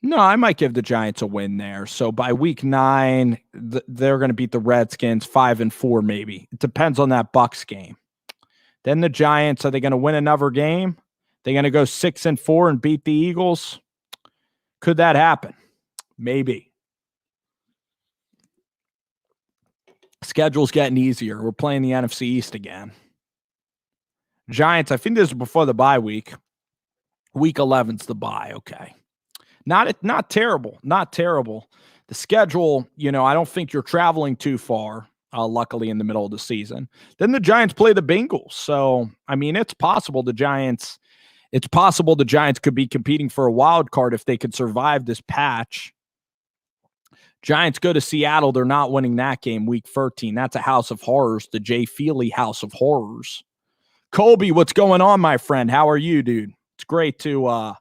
S1: No, I might give the Giants a win there. So by week 9, they're going to beat the Redskins 5-4 maybe. It depends on that Bucs game. Then the Giants, are they going to win another game? They're going to go 6-4 and beat the Eagles? Could that happen? Maybe. Schedule's getting easier. We're playing the NFC East again. Giants, I think this is before the bye week. Week 11's the bye. Okay. Not terrible. Not terrible. The schedule, I don't think you're traveling too far, luckily, in the middle of the season. Then the Giants play the Bengals. So, it's possible the Giants could be competing for a wild card if they could survive this patch. Giants go to Seattle. They're not winning that game, week 13. That's a house of horrors, the Jay Feely house of horrors. Colby, what's going on, my friend? How are you, dude? It's great to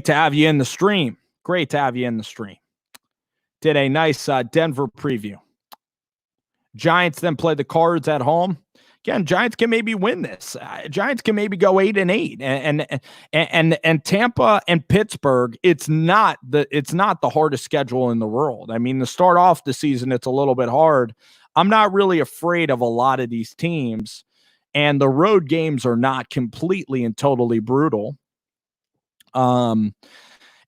S1: have you in the stream. Great to have you in the stream. Did a nice Denver preview. Giants then play the Cards at home. Again, Giants can maybe win this. Giants can maybe go 8-8, and Tampa and Pittsburgh. It's not the hardest schedule in the world. To start off the season, it's a little bit hard. I'm not really afraid of a lot of these teams, and the road games are not completely and totally brutal.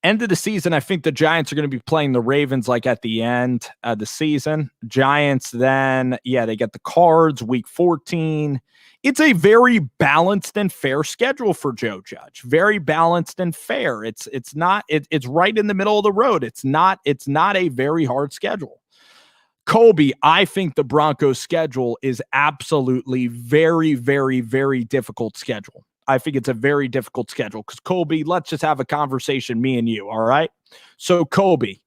S1: End of the season, I think the Giants are going to be playing the Ravens like at the end of the season. Giants then, they get the Cards week 14. It's a very balanced and fair schedule for Joe Judge. Very balanced and fair. It's right in the middle of the road. It's not a very hard schedule. Colby, I think the Broncos schedule is absolutely very, very, very difficult schedule. I think it's a very difficult schedule because, Colby, let's just have a conversation, me and you, all right? So, Colby,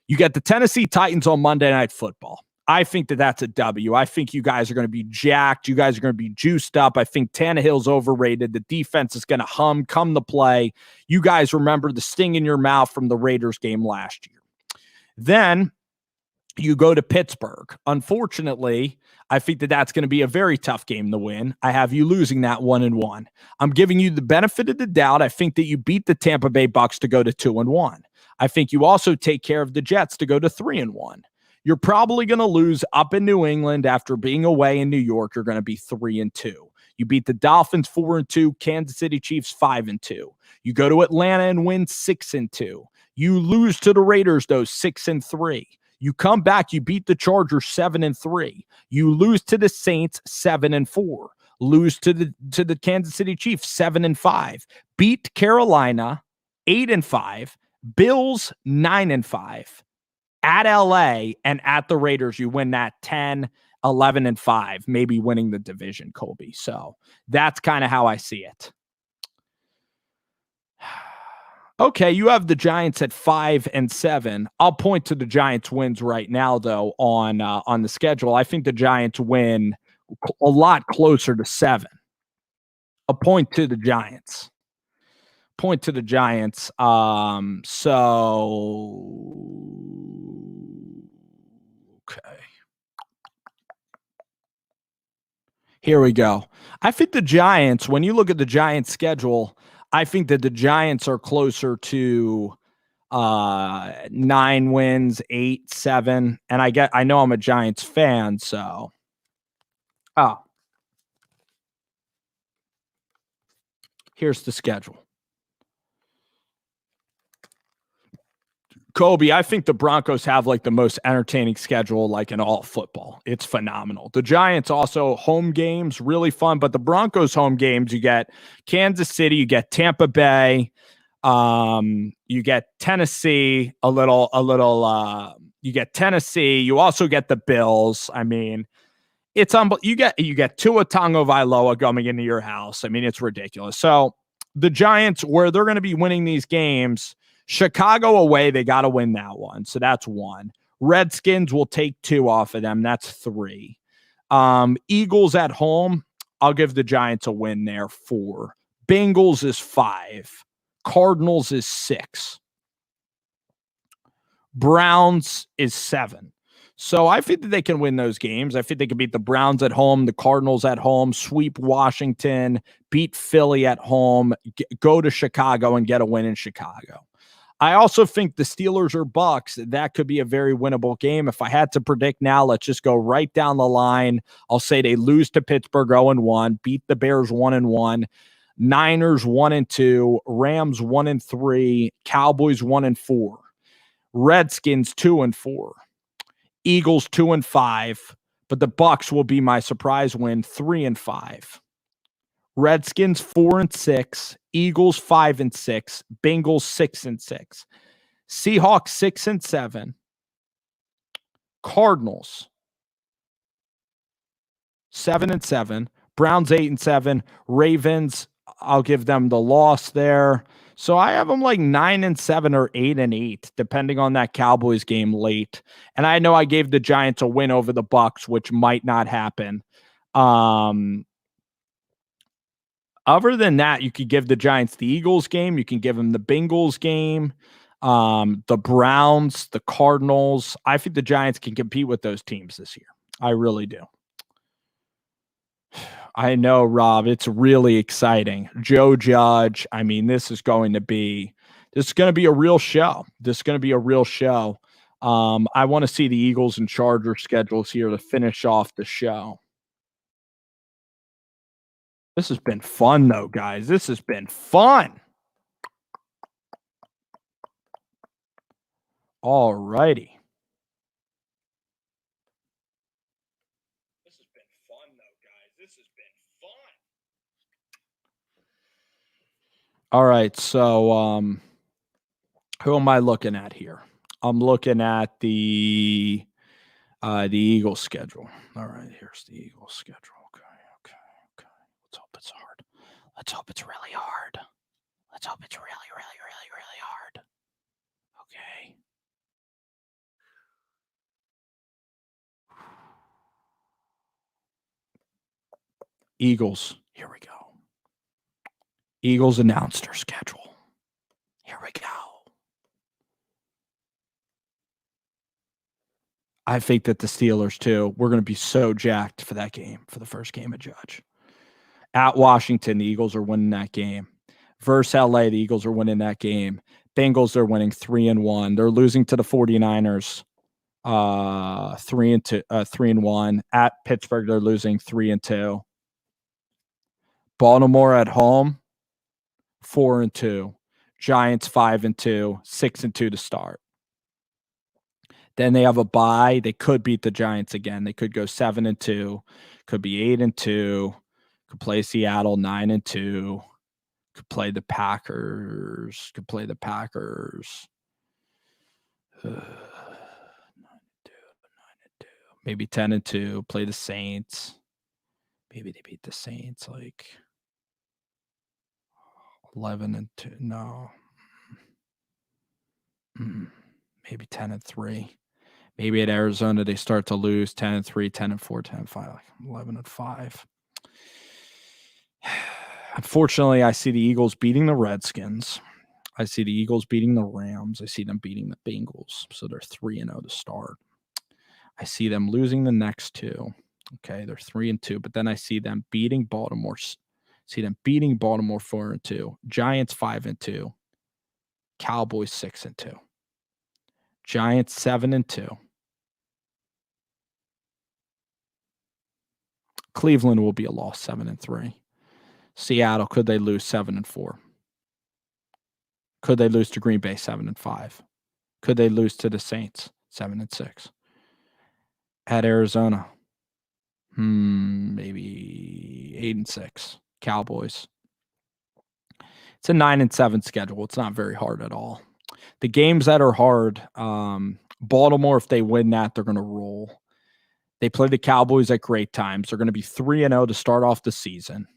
S1: you get the Tennessee Titans on Monday Night Football. I think that's a W. I think you guys are going to be jacked. You guys are going to be juiced up. I think Tannehill's overrated. The defense is going to come to play. You guys remember the sting in your mouth from the Raiders game last year. Then you go to Pittsburgh. Unfortunately, I think that's going to be a very tough game to win. I have you losing that 1-1. I'm giving you the benefit of the doubt. I think that you beat the Tampa Bay Bucs to go to 2-1. I think you also take care of the Jets to go to 3-1. You're probably going to lose up in New England after being away in New York. You're going to be 3-2. You beat the Dolphins 4-2, Kansas City Chiefs 5-2. You go to Atlanta and win 6-2. You lose to the Raiders, though, 6-3. You come back, you beat the Chargers 7-3. You lose to the Saints 7-4. Lose to the Kansas City Chiefs 7-5. Beat Carolina 8-5. Bills 9-5. At LA and at the Raiders, you win that 10-11-5, maybe winning the division, Colby. So that's kind of how I see it. Okay, you have the Giants at 5-7. I'll point to the Giants' wins right now, though, on the schedule. I think the Giants win a lot closer to 7. A point to the Giants. Point to the Giants. Okay. Here we go. I think the Giants, when you look at the Giants' schedule, I think that the Giants are closer to 9 wins, 8, 7. And I know I'm a Giants fan, so. Oh. Here's the schedule. Kobe, I think the Broncos have like the most entertaining schedule like in all football. It's phenomenal. The Giants also home games, really fun, but the Broncos home games, you get Kansas City, you get Tampa Bay, you get Tennessee, a little You get Tennessee. You also get the Bills. I mean, it's you get Tua Tagovailoa coming into your house. I mean, it's ridiculous. So the Giants, where they're going to be winning these games, Chicago away, they got to win that one. So that's 1. Redskins will take 2 off of them. That's 3. Eagles at home, I'll give the Giants a win there. 4. Bengals is 5. Cardinals is 6. Browns is 7. So I think that they can win those games. I think they can beat the Browns at home, the Cardinals at home, sweep Washington, beat Philly at home, go to Chicago and get a win in Chicago. I also think the Steelers or Bucks, that could be a very winnable game. If I had to predict now, let's just go right down the line. I'll say they lose to Pittsburgh 0-1, beat the Bears 1-1, Niners 1-2, Rams 1-3, Cowboys 1-4, Redskins 2-4. Eagles 2-5, but the Bucks will be my surprise win 3-5. Redskins 4-6, Eagles 5-6, Bengals 6-6, Seahawks 6-7, Cardinals 7-7, Browns 8-7, Ravens, I'll give them the loss there. So I have them like 9-7 or 8-8, depending on that Cowboys game late. And I know I gave the Giants a win over the Bucks, which might not happen. Other than that, you could give the Giants the Eagles game. You can give them the Bengals game, the Browns, the Cardinals. I think the Giants can compete with those teams this year. I really do. I know, Rob, it's really exciting. Joe Judge, I mean, this is going to be a real show. I want to see the Eagles and Chargers schedules here to finish off the show. This has been fun, though, guys. This has been fun. All righty. All right, so who am I looking at here? I'm looking at the Eagles schedule. All right, here's the Eagles schedule. Okay. Let's hope it's hard. Let's hope it's really hard. Let's hope it's really hard. Okay. Eagles, here we go. Eagles announced their schedule. Here we go. I think that the Steelers, too, we're going to be so jacked for that game, for the first game of Judge. At Washington, the Eagles are winning that game. Versus LA, the Eagles are winning that game. Bengals, they're winning 3-1. They're losing to the 49ers 3-1. At Pittsburgh, they're losing 3-2. Baltimore at home, 4-2. Giants 5-2, 6-2 to start. Then they have a bye. They could beat the Giants again. They could go 7-2, could be 8-2, could play Seattle 9-2, could play the Packers, 9-2, maybe 10-2, play the Saints. Maybe they beat the Saints like 11-2. No. Maybe 10-3. Maybe at Arizona they start to lose 10-3, 10-4, 10-5, like 11-5. Unfortunately, I see the Eagles beating the Redskins. I see the Eagles beating the Rams. I see them beating the Bengals. So they're 3-0 to start. I see them losing the next two. Okay, they're 3-2, but then I see them beating Baltimore. See them beating Baltimore 4-2. Giants 5-2. Cowboys 6-2. Giants 7-2. Cleveland will be a loss 7-3. Seattle, could they lose 7-4? Could they lose to Green Bay 7-5? Could they lose to the Saints 7-6? At Arizona, maybe 8-6. Cowboys. It's a 9-7 schedule. It's not very hard at all. The games that are hard Baltimore, if they win that, they're going to roll. They play the Cowboys at great times. They're going to be 3-0 to start off the season.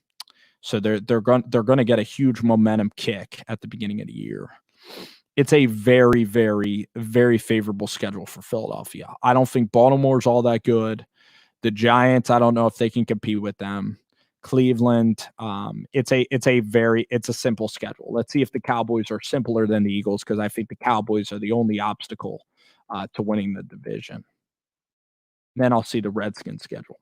S1: So they're going to get a huge momentum kick at the beginning of the year. It's a very, very, very favorable schedule for Philadelphia. I don't think Baltimore's all that good. The Giants, I don't know if they can compete with them. Cleveland, it's a simple schedule. Let's see if the Cowboys are simpler than the Eagles, because I think the Cowboys are the only obstacle to winning the division. Then I'll see the Redskins schedule.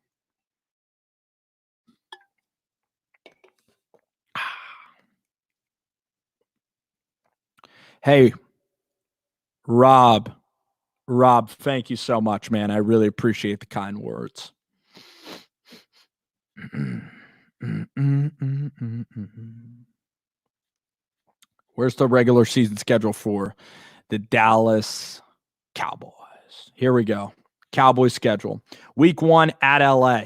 S1: Hey, Rob, thank you so much, man. I really appreciate the kind words. Where's the regular season schedule for the Dallas Cowboys? Here we go. Cowboys schedule. Week 1 at LA.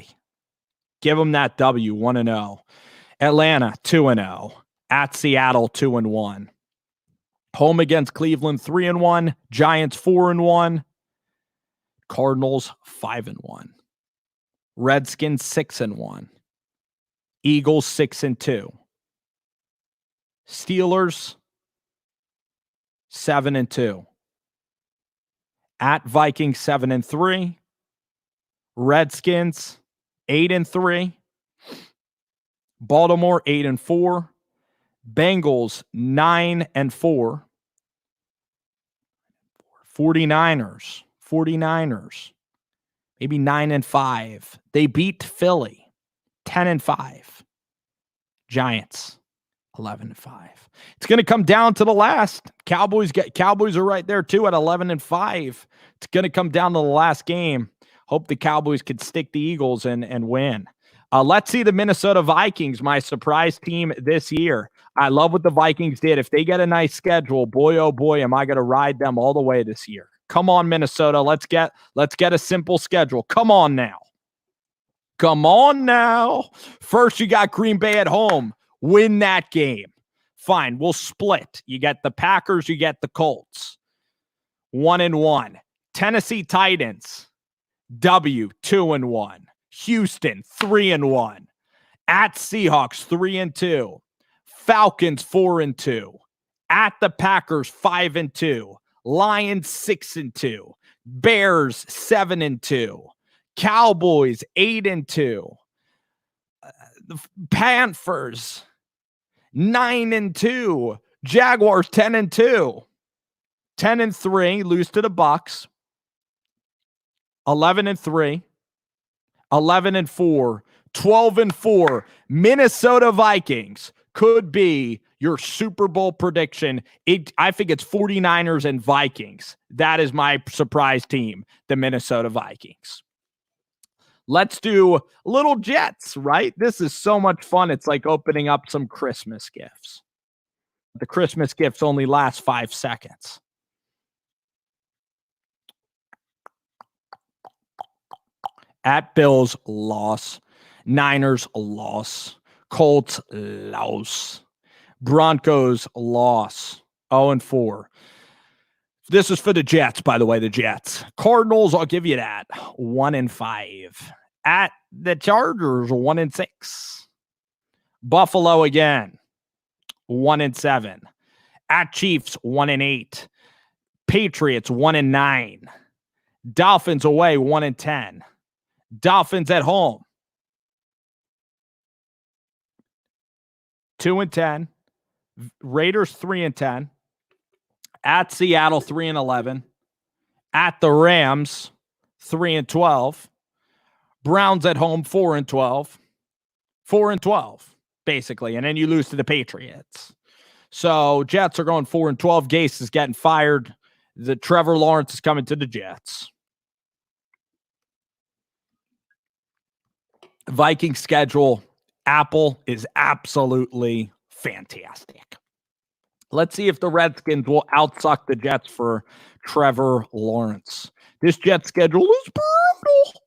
S1: Give them that W, 1-0. Atlanta, 2-0. At Seattle, 2-1. Home against Cleveland, 3-1. Giants, 4-1. Cardinals, 5-1. Redskins, 6-1. Eagles, 6-2. Steelers, 7-2. At Vikings, 7-3. Redskins, 8-3. Baltimore, 8-4. Bengals, 9-4. 49ers, maybe 9-5. They beat Philly, 10-5. Giants, 11-5. It's going to come down to the last. Cowboys are right there too at 11-5. It's going to come down to the last game. Hope the Cowboys could stick the Eagles and win. Let's see the Minnesota Vikings, my surprise team this year. I love what the Vikings did. If they get a nice schedule, boy, oh boy, am I going to ride them all the way this year. Come on, Minnesota. Let's get a simple schedule. Come on now. First, you got Green Bay at home. Win that game. Fine, we'll split. You get the Packers, you get the Colts. 1-1. Tennessee Titans. W, 2-1. Houston, 3-1. At Seahawks, 3-2. Falcons, 4-2. At the Packers, 5-2. Lions, 6-2. Bears, 7-2. Cowboys, 8-2. The Panthers, 9-2. Jaguars, 10-2. 10-3, lose to the Bucks. 11-3. 11-4. 12-4. Minnesota Vikings could be your Super Bowl prediction. I think it's 49ers and Vikings. That is my surprise team, the Minnesota Vikings. Let's do little Jets, right? This is so much fun. It's like opening up some Christmas gifts. The Christmas gifts only last 5 seconds. At Bills, loss. Niners, loss. Colts, loss. Broncos, loss. 0-4. This is for the Jets, by the way, the Jets. Cardinals, I'll give you that. 1-5. At the Chargers, 1-6. Buffalo again, 1-7. At Chiefs, 1-8. Patriots, 1-9. Dolphins away, 1-10. Dolphins at home, 2-10. Raiders, 3-10. At Seattle, 3-11. At the Rams, 3-12. Browns at home, 4-12. 4-12, basically. And then you lose to the Patriots. So Jets are going 4-12. Gase is getting fired. The Trevor Lawrence is coming to the Jets. Viking schedule, Apple is absolutely fantastic. Let's see if the Redskins will outsuck the Jets for Trevor Lawrence. This Jet schedule is brutal.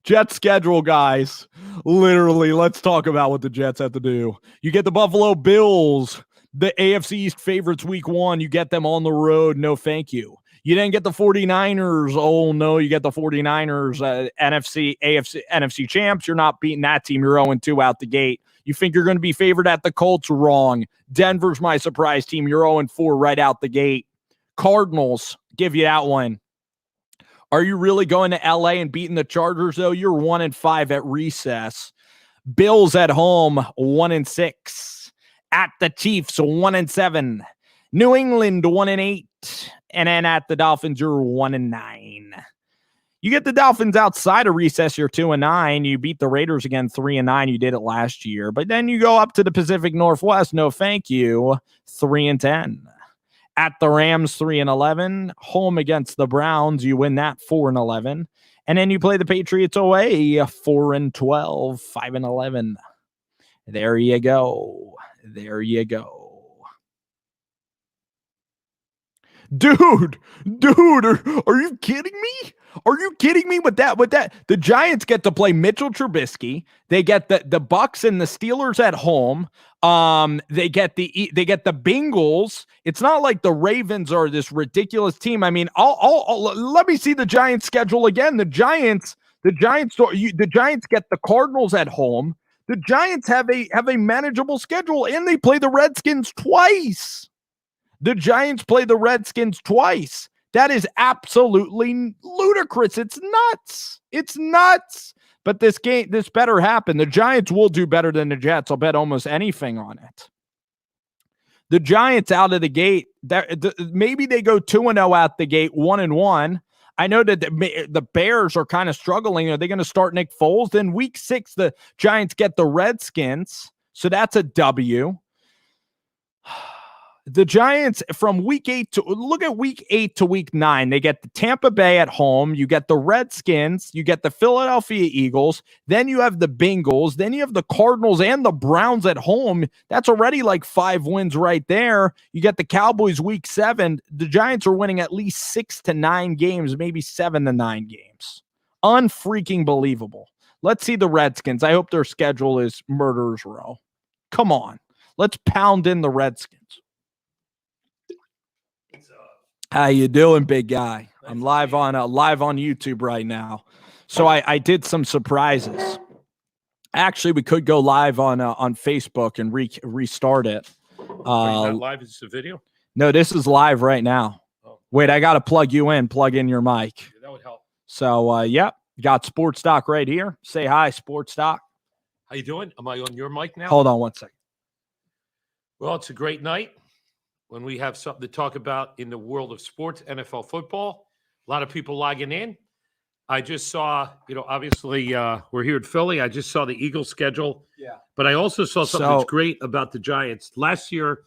S1: Jet schedule, guys. Literally, let's talk about what the Jets have to do. You get the Buffalo Bills, the AFC East favorites week 1. You get them on the road. No, thank you. You didn't get the 49ers. Oh, no, you get the 49ers, NFC, AFC, NFC champs. You're not beating that team. You're 0-2 out the gate. You think you're going to be favored at the Colts? Wrong. Denver's my surprise team. You're 0-4 right out the gate. Cardinals, give you that one. Are you really going to LA and beating the Chargers, though? You're 1-5 at recess. Bills at home, 1-6. At the Chiefs, 1-7. New England, 1-8. And then at the Dolphins, you're 1-9. You get the Dolphins outside of recess, you're 2-9. You beat the Raiders again, 3-9. You did it last year. But then you go up to the Pacific Northwest. No, thank you. 3-10. At the Rams, 3-11. Home against the Browns, you win that 4-11. And then you play the Patriots away, 4-12, 5-11. There you go. There you go. Dude, are you kidding me? Are you kidding me with that? The Giants get to play Mitchell Trubisky. They get the Bucks and the Steelers at home. They get the Bengals. It's not like the Ravens are this ridiculous team. I mean, let me see the Giants schedule again. The Giants get the Cardinals at home. The Giants have a manageable schedule, and they play the Redskins twice. The Giants play the Redskins twice. That is absolutely ludicrous. It's nuts. It's nuts. But this better happen. The Giants will do better than the Jets. I'll bet almost anything on it. The Giants out of the gate, maybe they go 2-0 out the gate, 1-1. I know that the Bears are kind of struggling. Are they going to start Nick Foles? Then week 6, the Giants get the Redskins. So that's a W. The Giants from week 8 to week 9, they get the Tampa Bay at home. You get the Redskins. You get the Philadelphia Eagles. Then you have the Bengals. Then you have the Cardinals and the Browns at home. That's already like 5 wins right there. You get the Cowboys week 7. The Giants are winning at least 6 to 9 games, maybe 7 to 9 games. Unfreaking believable. Let's see the Redskins. I hope their schedule is murderer's row. Come on. Let's pound in the Redskins. How you doing, big guy? I'm live on YouTube right now. So I did some surprises. Actually, we could go live on Facebook and restart it.
S2: Not live? Is this a video?
S1: No, this is live right now. Oh. Wait, I got to plug you in. Plug in your mic.
S2: Yeah, that would help.
S1: So, yep, got Sports Doc right here. Say hi, Sports Doc.
S2: How you doing? Am I on your mic now?
S1: Hold on one second.
S2: Well, it's a great night when we have something to talk about in the world of sports, NFL football. A lot of people logging in. I just saw, obviously we're here at Philly. I just saw the Eagles schedule. Yeah. But I also saw something that's great about the Giants. Last year,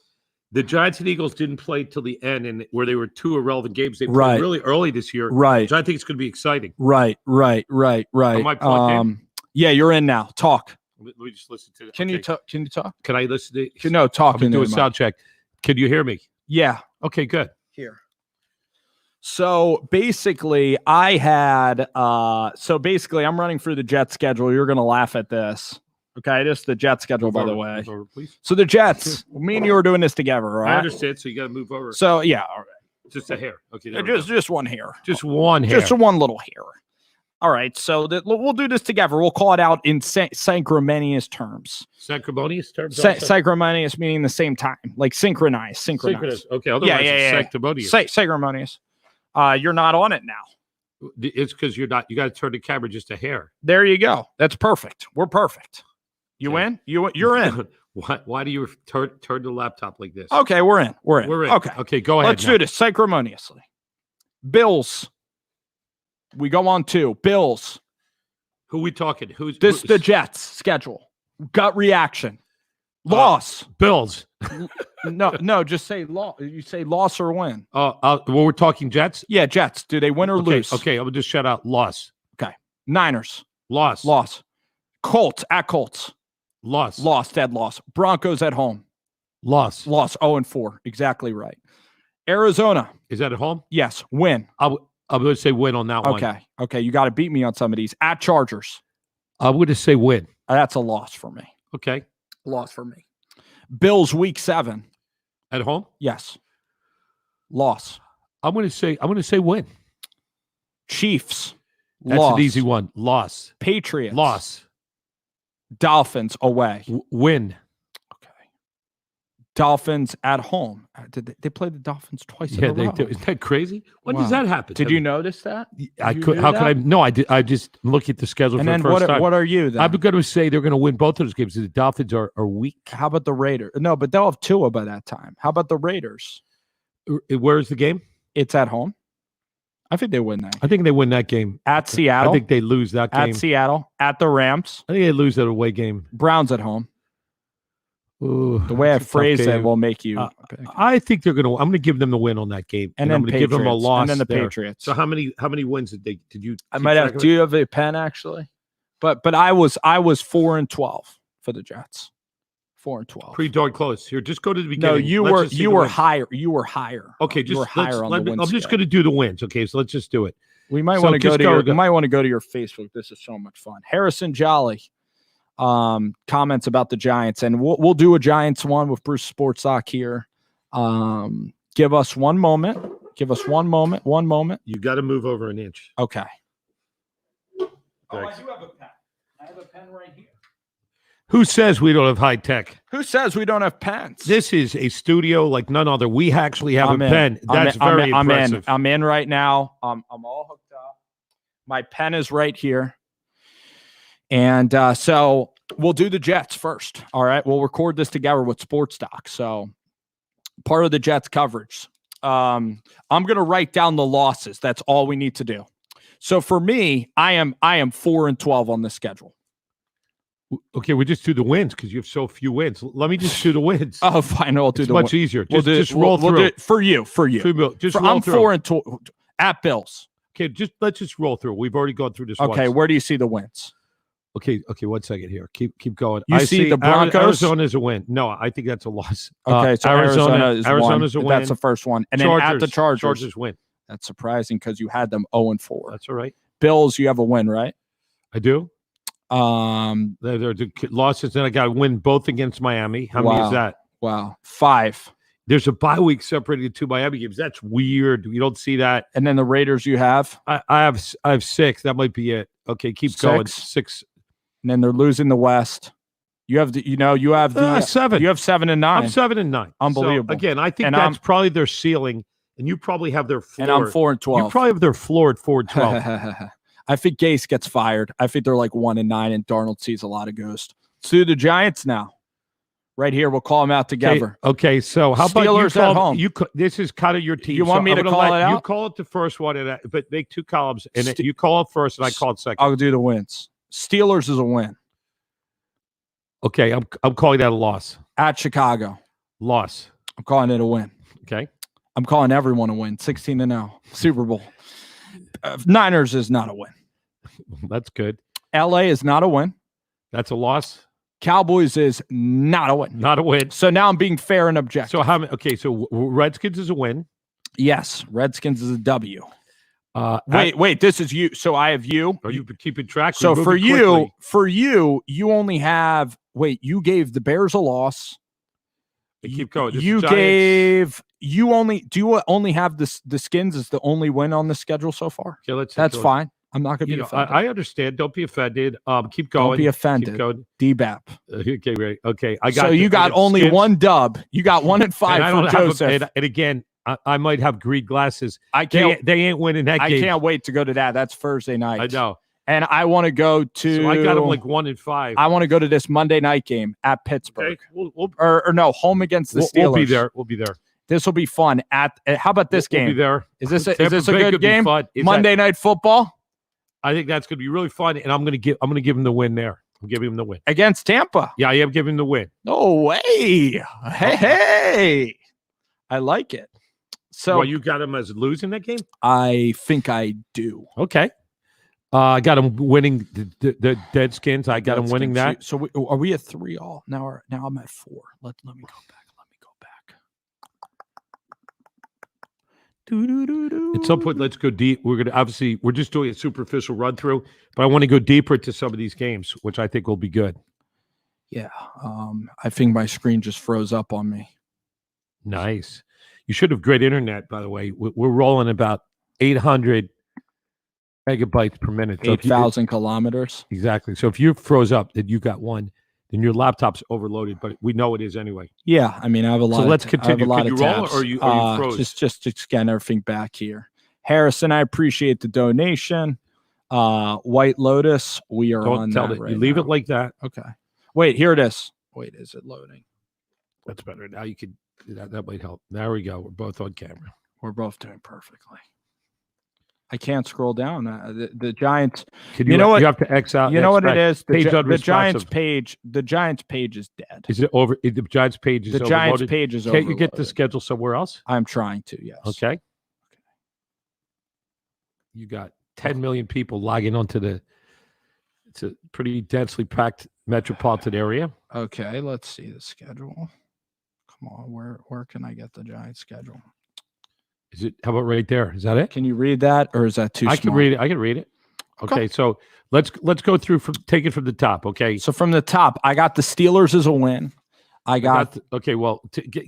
S2: the Giants and Eagles didn't play till the end, and where they were 2 irrelevant games. They played really early this year.
S1: Right.
S2: So I think it's going to be exciting.
S1: Right.
S2: Am I plugged in?
S1: Yeah, you're in now. Talk.
S2: Let me just listen to it.
S1: Can you talk?
S2: Can I listen to it?
S1: No, talk.
S2: Do a sound check. Can you hear me?
S1: Yeah.
S2: Okay, good.
S1: Here. So basically, I'm running through the Jets schedule. You're going to laugh at this. Okay, this is the Jets schedule, by the way.
S2: Move over, please.
S1: So the Jets, me and you are doing this together, right?
S2: I understand, so you got to move over.
S1: So, yeah, all right.
S2: Just a hair. Okay,
S1: just one hair.
S2: Just one hair.
S1: Just one little hair. All right, so we'll do this together. We'll call it out in sanctimonious terms.
S2: Sanctimonious terms?
S1: Sanctimonious meaning the same time, like synchronized.
S2: Synchronous. Okay, otherwise it's sanctimonious.
S1: Sanctimonious. You're not on it now.
S2: It's because you're not. You got to turn the camera just a hair.
S1: There you go. That's perfect. We're perfect. You in? You're in.
S2: Why do you turn the laptop like this?
S1: Okay, we're in. We're in.
S2: Okay, go ahead.
S1: Let's do this sanctimoniously. Bills. We go on to Bills.
S2: Who we talking? Who's
S1: the Jets schedule? Gut reaction. Loss.
S2: Bills.
S1: No, just say loss. You say loss or win.
S2: Well, we're talking Jets.
S1: Yeah, Jets. Do they win or lose?
S2: Okay, I'm gonna just shout out loss.
S1: Okay. Niners.
S2: Loss.
S1: Colts at Colts.
S2: Loss.
S1: Dead loss. Broncos at home.
S2: Loss.
S1: 0-4. Exactly right. Arizona.
S2: Is that at home?
S1: Yes. Win.
S2: I'm going to say win on that one.
S1: Okay. You got to beat me on some of these. At Chargers.
S2: I'm going to say win.
S1: That's a loss for me.
S2: Okay.
S1: Loss for me. Bills week 7.
S2: At home?
S1: Yes. Loss.
S2: I'm going to say win.
S1: Chiefs.
S2: That's
S1: Loss.
S2: an easy one. Loss.
S1: Patriots.
S2: Loss.
S1: Dolphins away.
S2: Win.
S1: Okay. Dolphins at home. They played the Dolphins twice in a row.
S2: They do. Isn't that crazy? When does
S1: Wow.
S2: that happen?
S1: Did you notice that?
S2: How could I? No, I did. I just look at the schedule
S1: And
S2: for
S1: then
S2: the first time.
S1: what are you then?
S2: I'm going to say they're going to win both of those games. The Dolphins are weak.
S1: How about the Raiders? No, but they'll have Tua by that time. How about the Raiders?
S2: Where's the game?
S1: It's at home. I think they win that.
S2: I think they win that game.
S1: At Seattle.
S2: I think they lose that game.
S1: At Seattle. At the Rams.
S2: I think they lose that away game.
S1: Browns at home.
S2: Ooh,
S1: the way I phrase it will make you.
S2: I think they're going to. I'm going to give them the win on that game,
S1: and then
S2: I'm going to give them a loss.
S1: And then the
S2: there.
S1: Patriots.
S2: So how many wins did you?
S1: I might have. Do you have a pen actually? But I was 4-12 for the Jets. 4-12.
S2: Pretty darn close. Here, just go to the beginning.
S1: No, you were higher. You were higher.
S2: Okay, just
S1: higher on the win.
S2: I'm just going to do the wins. Okay, so let's just do it.
S1: We might want to go to your. You might want to go to your Facebook. This is so much fun. Harrison Jolly comments about the Giants, and we'll do a Giants one with Bruce Sports Doc here. Give us one moment. One moment.
S2: You got to move over an inch.
S1: Okay.
S2: Thanks.
S1: Oh, I do have a pen. I have a pen right here.
S2: Who says we don't have high tech?
S1: Who says we don't have pens?
S2: This is a studio like none other. We actually have a pen. That's very impressive.
S1: I'm in right now. I'm all hooked up. My pen is right here. And so we'll do the Jets first. All right. We'll record this together with Sports Doc. So part of the Jets coverage. I'm going to write down the losses. That's all we need to do. So for me, I am 4-12 on the schedule.
S2: Okay, we just do the wins because you have so few wins. Let me just do the wins.
S1: Oh, fine. I'll do
S2: it's much easier. Just roll through.
S1: We'll do it for you.
S2: Just roll
S1: I'm
S2: through.
S1: I'm 4-12 at Bills.
S2: Okay, let's just roll through. We've already gone through this.
S1: Okay,
S2: once.
S1: Where do you see the wins?
S2: Okay. 1 second here. Keep going.
S1: I see the Broncos.
S2: Arizona's a win. No, I think that's a loss.
S1: Okay, so Arizona's a win. That's the first one, and
S2: Chargers,
S1: then at the
S2: Chargers win.
S1: That's surprising because you had them 0-4.
S2: That's all right.
S1: Bills, you have a win, right?
S2: I do. They're the losses. Then I got to win both against Miami. How many is that?
S1: Wow, 5.
S2: There's a bye week separated 2 Miami games. That's weird. You don't see that.
S1: And then the Raiders, you have.
S2: I have 6. That might be it. Okay, keep going. 6.
S1: And then they're losing the West. You have the
S2: 7.
S1: You have 7 and 9.
S2: I'm 7 and 9.
S1: Unbelievable.
S2: So, again, I think that's probably their ceiling, and you probably have their floor.
S1: And I'm 4-12.
S2: You probably have their floor at 4-12.
S1: I think Gase gets fired. I think they're like 1 and 9, and Darnold sees a lot of ghosts. Let's do the Giants now. Right here, we'll call them out together.
S2: Okay, so how
S1: Steelers
S2: about
S1: at home?
S2: This is kind of your team.
S1: You want me to call it out?
S2: You call it the first one, but make 2 columns, and you call it first, and I call it second.
S1: I'll do the wins. Steelers is a win.
S2: Okay, I'm calling that a loss.
S1: At Chicago.
S2: Loss.
S1: I'm calling it a win.
S2: Okay.
S1: I'm calling everyone a win. 16-0. Super Bowl. Niners is not a win.
S2: That's good.
S1: LA is not a win.
S2: That's a loss.
S1: Cowboys is not a win.
S2: Not a win.
S1: So now I'm being fair and objective.
S2: So how many? Okay, so Redskins is a win.
S1: Yes, Redskins is a W. Wait. This is you. So I have you.
S2: Are you keeping track?
S1: So for you, you only have. Wait, you gave the Bears a loss.
S2: Keep going.
S1: Do you only have the Skins as the only win on the schedule so far?
S2: Okay,
S1: that's fine. I'm not going to be offended.
S2: I understand. Don't be offended. Keep going.
S1: Don't be offended.
S2: Keep going.
S1: DBAP.
S2: Okay, right. Okay, I got.
S1: So you got only Skins. 1 dub. You got 1 and 5 for Joseph.
S2: And again, I might have greed glasses.
S1: I can't.
S2: They ain't winning that game.
S1: I can't wait to go to that. That's Thursday night.
S2: I know.
S1: And I want to go to.
S2: So I got them like 1 and 5.
S1: I want to go to this Monday night game at Pittsburgh.
S2: Okay.
S1: Or no, home against the Steelers.
S2: We'll be there.
S1: This will be fun. How about this game?
S2: We'll be there.
S1: Is this a good game? Monday Night Football.
S2: I think that's going to be really fun, and I'm going to give him the win there. I'm giving him the win
S1: against Tampa.
S2: Yeah, I am giving him the win.
S1: No way! Hey! I like it. So
S2: you got him as losing that game?
S1: I think I do.
S2: Okay. I got him winning the Deadskins. I got him winning that.
S1: So are we at 3 all? Now I'm at 4. Let me go back.
S2: At some point, let's go deep. We're just doing a superficial run through, but I want to go deeper into some of these games, which I think will be good.
S1: Yeah. I think my screen just froze up on me.
S2: Nice. You should have great internet, by the way. We're rolling about 800 megabytes per minute. So
S1: 8,000 kilometers.
S2: Exactly. So if you froze up, then you got one. Then your laptop's overloaded, but we know it is anyway.
S1: Yeah, I mean, I have a lot.
S2: So let's continue. Can you roll, or are you froze?
S1: Just to scan everything back here. Harrison, I appreciate the donation. White Lotus, we are
S2: Don't
S1: on
S2: tell
S1: that
S2: it.
S1: right
S2: You leave
S1: now.
S2: it like that.
S1: Okay. Wait, here it is. Wait, is it loading?
S2: That's better. Now you could. That might help. There we go. We're both on camera.
S1: We're both doing perfectly. I can't scroll down. The Giants.
S2: You know what? You have to X out.
S1: You know what it is? The
S2: Giants
S1: page. The Giants page is dead.
S2: Is it over? The Giants page is
S1: the Giants page is over.
S2: Can't you get the schedule somewhere else?
S1: I'm trying to. Yes.
S2: Okay. You got 10 million people logging onto the. It's a pretty densely packed metropolitan area.
S1: Okay, let's see the schedule. Come on, where can I get the Giants schedule?
S2: Is it? How about right there? Is that it?
S1: Can you read that, or is that too small?
S2: I can read it. I can read it. Okay, so let's go through take it from the top. Okay.
S1: So from the top, I got the Steelers as a win.
S2: Okay. Well,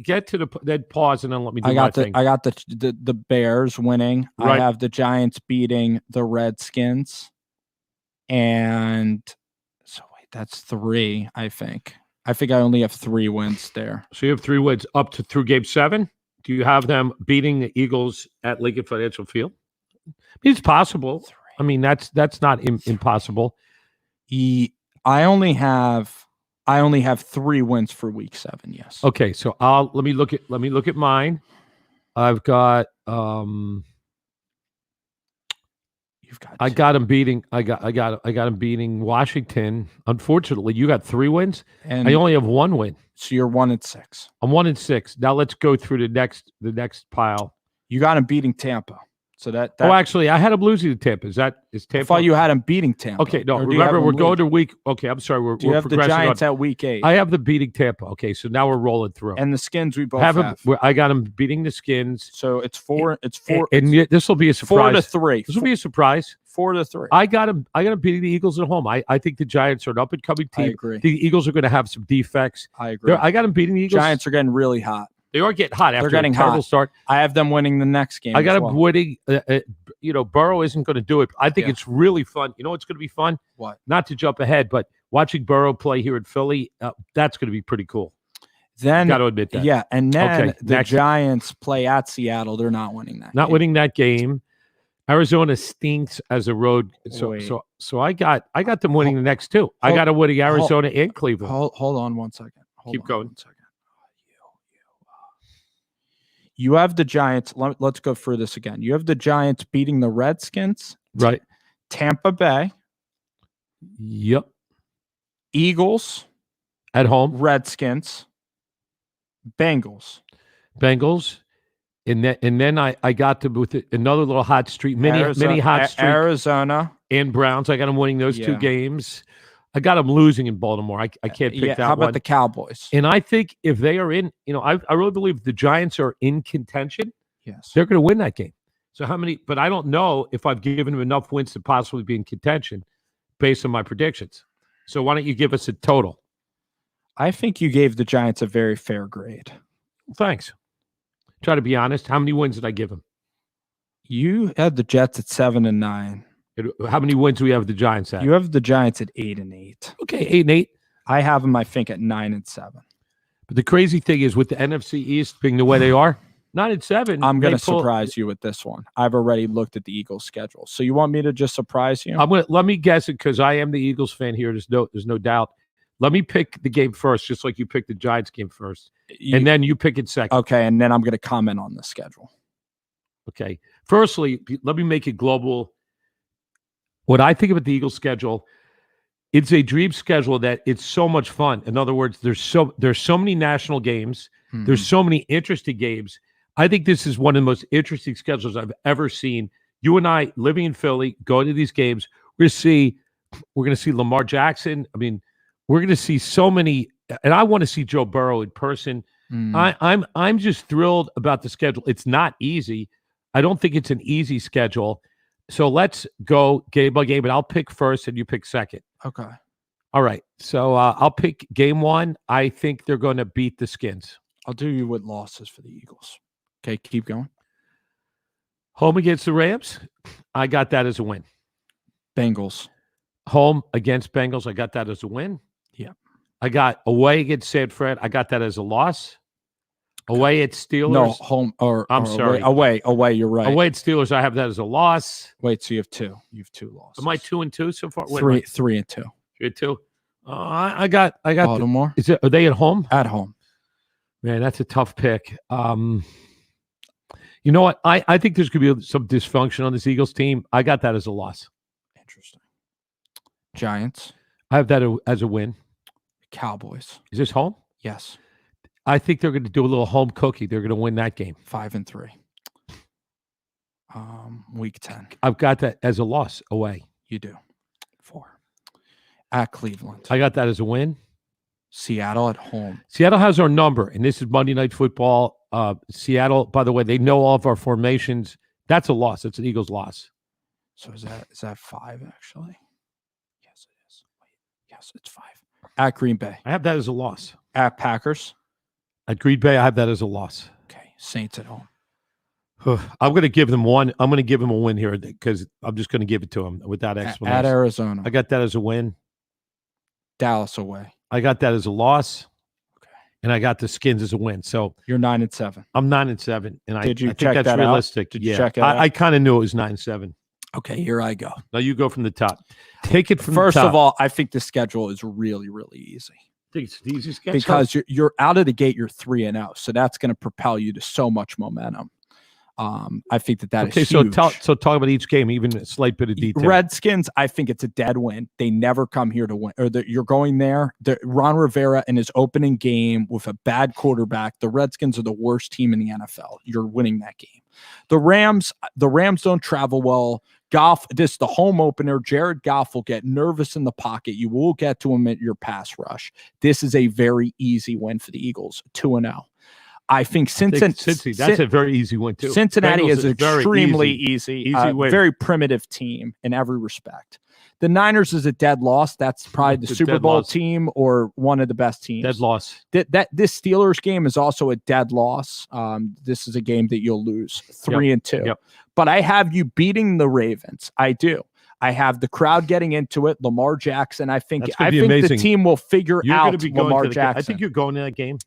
S2: get to then pause and then let me do my thing.
S1: I got the Bears winning. Right. I have the Giants beating the Redskins, and so wait, that's 3. I think I only have 3 wins there.
S2: So you have 3 wins up to through Game 7. Do you have them beating the Eagles at Lincoln Financial Field? It's possible.
S1: 3.
S2: I mean, that's not impossible.
S1: I only have 3 wins for Week 7. Yes.
S2: Okay, so let me look at mine. I've got I got them beating. I got them beating Washington. Unfortunately, you got 3 wins, and I only have 1 win.
S1: So you're 1-6.
S2: I'm 1-6. Now let's go through the next pile.
S1: You got them beating Tampa. So that
S2: oh, actually, I had them losing to Tampa. Is Tampa?
S1: I thought you had them beating Tampa.
S2: Okay, no. Remember, we're going to week. Okay, I'm sorry. We're
S1: have the Giants at Week 8.
S2: I have the beating Tampa. Okay, so now we're rolling through.
S1: And the Skins, we both have.
S2: I got them beating the Skins.
S1: So it's 4. It's 4.
S2: And this will be a surprise.
S1: 4-3.
S2: This will be a surprise.
S1: 4-3.
S2: I got them beating the Eagles at home. I think the Giants are an up and coming team.
S1: I agree.
S2: The Eagles are going to have some defects.
S1: I agree.
S2: I got them beating the Eagles.
S1: Giants are getting really hot.
S2: They are getting hot after
S1: a terrible
S2: start.
S1: I have them winning the next game.
S2: I got them winning. Burrow isn't going to do it. I think it's really fun. You know what's going to be fun?
S1: What?
S2: Not to jump ahead, but watching Burrow play here in Philly, that's going to be pretty cool.
S1: Then
S2: got to admit that.
S1: Yeah, and then the Giants play at Seattle. They're not winning that.
S2: Winning that game. Arizona stinks as a road. So I got them winning the next 2. I got them winning Arizona and Cleveland.
S1: Hold on one second.
S2: Keep going.
S1: 1 second. You have the Giants. Let's go through this again. You have the Giants beating the Redskins.
S2: Right.
S1: Tampa Bay.
S2: Yep.
S1: Eagles.
S2: At home.
S1: Redskins. Bengals. And then I got them with another little hot streak, mini hot streak. Arizona.
S2: And Browns. I got them winning those 2 games. I got them losing in Baltimore. I can't pick that one.
S1: How about the Cowboys?
S2: And I think if they are in, I really believe the Giants are in contention.
S1: Yes.
S2: They're going to win that game. So how many? But I don't know if I've given them enough wins to possibly be in contention based on my predictions. So why don't you give us a total?
S1: I think you gave the Giants a very fair grade.
S2: Thanks. Try to be honest. How many wins did I give them?
S1: You had the Jets at 7-9.
S2: How many wins do we have the Giants at?
S1: You have the Giants at 8-8.
S2: Okay, 8-8.
S1: I have them, I think, at 9-7.
S2: But the crazy thing is, with the NFC East being the way they are, 9-7.
S1: I'm going to surprise you with this one. I've already looked at the Eagles' schedule. So you want me to just surprise you?
S2: Let me guess it because I am the Eagles fan here. There's no doubt. Let me pick the game first, just like you picked the Giants game first, and then you pick it second.
S1: Okay, and then I'm going to comment on the schedule.
S2: Okay. Firstly, let me make it global. What I think about the Eagles schedule, it's a dream schedule that it's so much fun. In other words, there's so many national games. Mm-hmm. There's so many interesting games. I think this is one of the most interesting schedules I've ever seen. You and I, living in Philly, going to these games, we're going to see Lamar Jackson. I mean, we're going to see so many, and I want to see Joe Burrow in person. I'm just thrilled about the schedule. It's not easy. I don't think it's an easy schedule. So let's go game by game, and I'll pick first and you pick second.
S1: Okay.
S2: All right. So I'll pick game 1. I think they're going to beat the Skins.
S1: I'll do you with losses for the Eagles. Okay, keep going.
S2: Home against the Rams, I got that as a win.
S1: Bengals.
S2: Home against Bengals, I got that as a win.
S1: Yeah.
S2: I got away against San Fran, I got that as a loss. Away at Steelers.
S1: No, home
S2: I'm
S1: or
S2: sorry.
S1: Away. You're right.
S2: Away at Steelers, I have that as a loss.
S1: Wait, so you have two. You have two losses.
S2: Am I 2-2 so far?
S1: Three and two.
S2: 3-2. I got
S1: Baltimore.
S2: Are they at home?
S1: At home.
S2: Man, that's a tough pick. You know what? I think there's going to be some dysfunction on this Eagles team. I got that as a loss.
S1: Interesting. Giants.
S2: I have that as a win.
S1: Cowboys.
S2: Is this home?
S1: Yes.
S2: I think they're going to do a little home cookie. They're going to win that game.
S1: 5-3. Week 10.
S2: I've got that as a loss away.
S1: You do. 4. At Cleveland.
S2: I got that as a win.
S1: Seattle at home.
S2: Seattle has our number, and this is Monday Night Football. Seattle, by the way, they know all of our formations. That's a loss. That's an Eagles loss.
S1: So is that 5 actually? Yes, it is. Wait. Yes, it's 5. At Green Bay.
S2: I have that as a loss.
S1: At Packers.
S2: At Green Bay, I have that as a loss.
S1: Okay. Saints at home.
S2: I'm going to give them one. I'm going to give them a win here because I'm just going to give it to them without explanation.
S1: At Arizona.
S2: I got that as a win.
S1: Dallas away.
S2: I got that as a loss.
S1: Okay.
S2: And I got the Skins as a win. So
S1: you're 9-7.
S2: I'm 9-7. And I think
S1: check
S2: that's realistic.
S1: Did you check it
S2: out? I kind of knew it was 9-7.
S1: Okay, here I go.
S2: Now you go from the top. Take it from
S1: First
S2: the top.
S1: of all, I think the schedule is really, really easy.
S2: I think it's the easiest schedule.
S1: Because you're out of the gate, you're 3-0. So that's going to propel you to so much momentum. I think that is huge.
S2: So talk about each game, even a slight bit of detail.
S1: Redskins, I think it's a dead win. They never come here to win. You're going there. Ron Rivera in his opening game with a bad quarterback. The Redskins are the worst team in the NFL. You're winning that game. The Rams don't travel well. Goff, this is the home opener. Jared Goff will get nervous in the pocket. You will get to him at your pass rush. This is a very easy win for the Eagles, 2-0. I think Cincinnati.
S2: That's a very easy win too.
S1: Cincinnati
S2: Bengals
S1: is extremely easy win. Very primitive team in every respect. The Niners is a dead loss. That's probably the Super Bowl team or one of the best teams.
S2: Dead loss.
S1: This Steelers game is also a dead loss. This is a game that you'll lose 3-2.
S2: Yep.
S1: But I have you beating the Ravens. I do. I have the crowd getting into it. Lamar Jackson. I think the team will figure out Lamar Jackson.
S2: I think you're going to that game.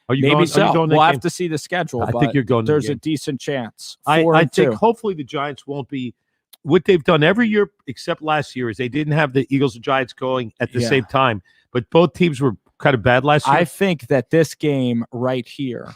S1: Maybe so. We'll have to see the schedule.
S2: I think you're going.
S1: There's a decent chance.
S2: I think hopefully the Giants won't be what they've done every year except last year is they didn't have the Eagles and Giants going at the same time. But both teams were kind of bad last year.
S1: I think that this game right here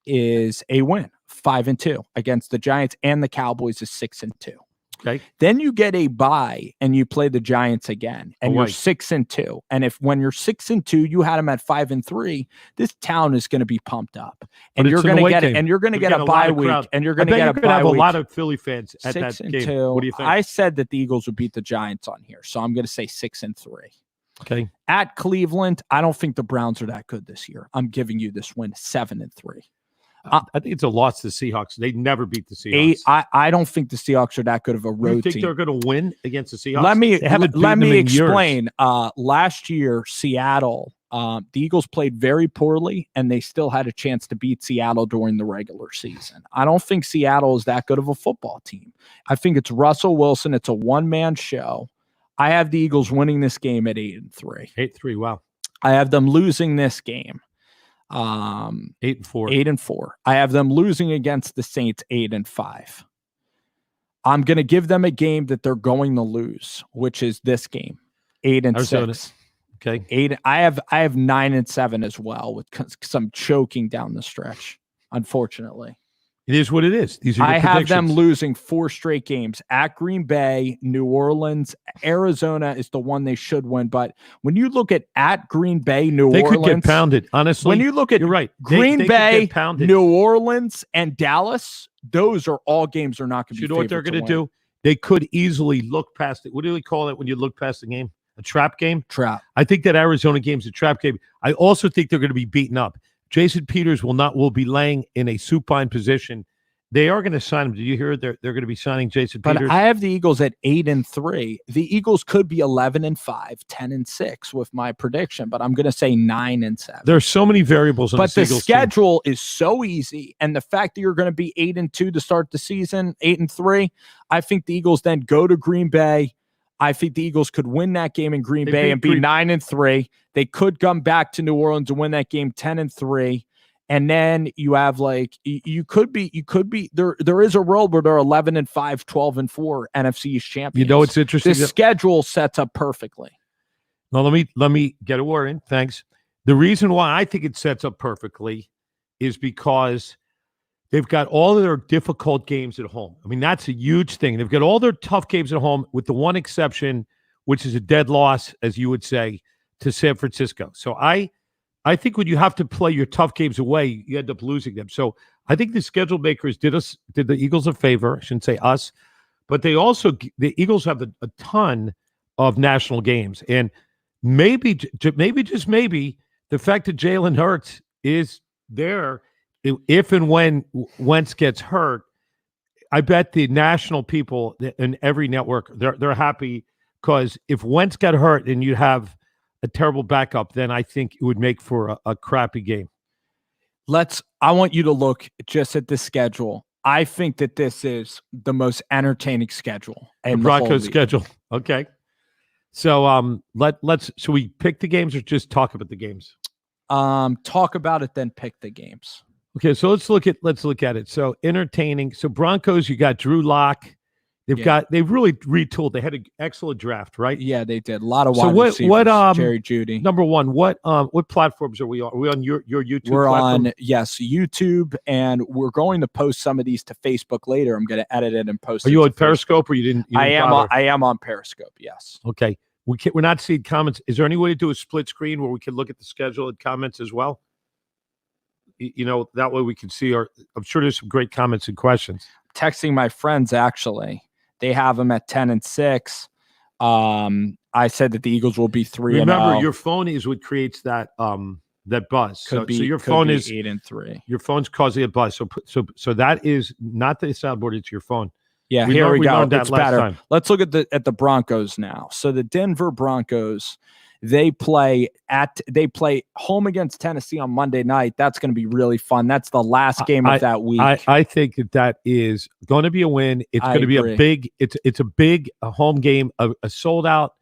S1: is a win. 5-2 against the Giants, and the Cowboys is 6-2.
S2: Okay.
S1: Then you get a bye and you play the Giants again, and you're 6-2. And when you're 6-2, you had them at 5-3. This town is going to be pumped up, and you're going to get it. And you're going to get a bye week, and you're going to get a bye week.
S2: Have a lot of Philly fans at that game. What do you think?
S1: I said that the Eagles would beat the Giants on here, so I'm going to say 6-3.
S2: Okay.
S1: At Cleveland, I don't think the Browns are that good this year. I'm giving you this win, 7-3.
S2: I think it's a loss to the Seahawks. They never beat the Seahawks.
S1: I don't think the Seahawks are that good of a road team.
S2: You think they're going to win against the Seahawks?
S1: Let me explain. Last year, Seattle, the Eagles played very poorly, and they still had a chance to beat Seattle during the regular season. I don't think Seattle is that good of a football team. I think it's Russell Wilson. It's a one-man show. I have the Eagles winning this game at 8-3.
S2: 8-3. Wow.
S1: I have them losing this game.
S2: 8-4.
S1: 8-4. I have them losing against the Saints 8-5. I'm going to give them a game that they're going to lose, which is this game, 8-6.
S2: Okay.
S1: 8. I have 9-7 as well, with some choking down the stretch. Unfortunately,
S2: it is what it is. These are your
S1: I have them
S2: predictions.
S1: losing 4 straight games at Green Bay, New Orleans. Arizona is the one they should win. But when you look at Green Bay, New Orleans,
S2: they could get pounded. Honestly,
S1: when you look at
S2: you're right.
S1: Green Bay, New Orleans, and Dallas, those are all games they're not going to be.
S2: You know what they're going to do? They could easily look past it. What do we call it when you look past the game? A trap game?
S1: Trap.
S2: I think that Arizona game's a trap game. I also think they're going to be beaten up. Jason Peters will be laying in a supine position, They are going to sign him. Did you hear they're going to be signing Jason
S1: But
S2: Peters?
S1: I have the Eagles at 8-3. The Eagles could be 11-5, 10-6 with my prediction, but I'm going to say 9-7.
S2: There's so many variables in
S1: but the
S2: Eagles
S1: schedule is so easy, and the fact that you're going to be 8-2 to start the season, 8-3, I think the Eagles then go to Green Bay. I think the Eagles could win that game in Green Bay and be 9-3. They could come back to New Orleans and win that game 10-3. And then you have you could be there is a world where they're 11-5, 12-4 NFC East champions.
S2: You know, it's interesting.
S1: The schedule sets up perfectly.
S2: Now let me get a word in. Thanks. The reason why I think it sets up perfectly is because they've got all of their difficult games at home. I mean, that's a huge thing. They've got all their tough games at home, with the one exception, which is a dead loss, as you would say, to San Francisco. So I think when you have to play your tough games away, you end up losing them. So I think the schedule makers did the Eagles a favor. I shouldn't say us, but the Eagles have a ton of national games, and maybe just maybe the fact that Jalen Hurts is there, if and when Wentz gets hurt, I bet the national people in every network they're happy, because if Wentz got hurt and you have a terrible backup, then I think it would make for a crappy game.
S1: I want you to look just at the schedule. I think that this is the most entertaining schedule.
S2: The Broncos schedule. Okay. So should we pick the games or just talk about the games?
S1: Talk about it, then pick the games.
S2: Okay, so let's look at it. So entertaining. So Broncos, you got Drew Lock. They've really retooled. They had an excellent draft, right?
S1: Yeah, they did. A lot of wide receivers. Jerry Jeudy.
S2: Number one, what platforms are we on? Are we on your YouTube?
S1: We're
S2: platform?
S1: on YouTube, and we're going to post some of these to Facebook later. I'm going to edit it and post.
S2: Are you on Periscope, or you didn't?
S1: I am on Periscope. Yes.
S2: Okay. We're not seeing comments. Is there any way to do a split screen where we can look at the schedule and comments as well? That way we can see I'm sure there's some great comments and questions.
S1: Texting my friends, actually. They have them at 10-6. I said that the Eagles will be 3-0.
S2: Remember, your phone is what creates that buzz. So your phone is
S1: 8-3.
S2: Your phone's causing a buzz. So that is not the soundboard; it's your phone.
S1: Yeah, we go. It's better. Time. Let's look at the Broncos now. So the Denver Broncos, they play home against Tennessee on Monday night. That's going to be really fun. That's the last game of that week.
S2: I think that is going to be a win. It's going to be a big. It's a big home game, a sold out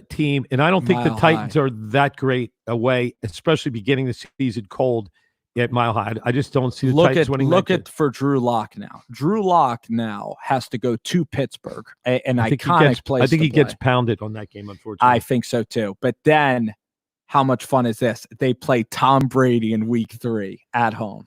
S2: team, and I don't think the Titans are that great away, especially beginning the season cold at Mile High. I just don't see the Titans winning.
S1: Look at for Drew Lock now. Drew Lock now has to go to Pittsburgh, an iconic place.
S2: I think he gets pounded on that game, unfortunately.
S1: I think so too. But then, how much fun is this? They play Tom Brady in Week 3 at home.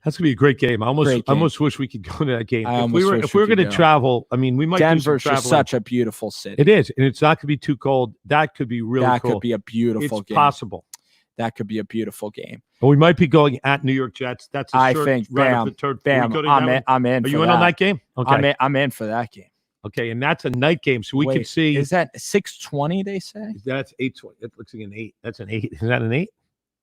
S2: That's gonna be a great game. I almost wish we could go to that game. If we were going to travel, I mean, we might.
S1: Denver's just such a beautiful city.
S2: It is, and it's not going to be too cold. That could be really cool.
S1: That could be a beautiful game.
S2: It's possible.
S1: That could be a beautiful game.
S2: Well, we might be going at New York Jets. That's
S1: I think. Bam. I'm in.
S2: Are you in on that game?
S1: Okay. I'm in for that game.
S2: Okay, and that's a night game, so we can see.
S1: Is that 6:20? They say
S2: that's 8:20. That looks like an 8. That's an 8. Is that an 8?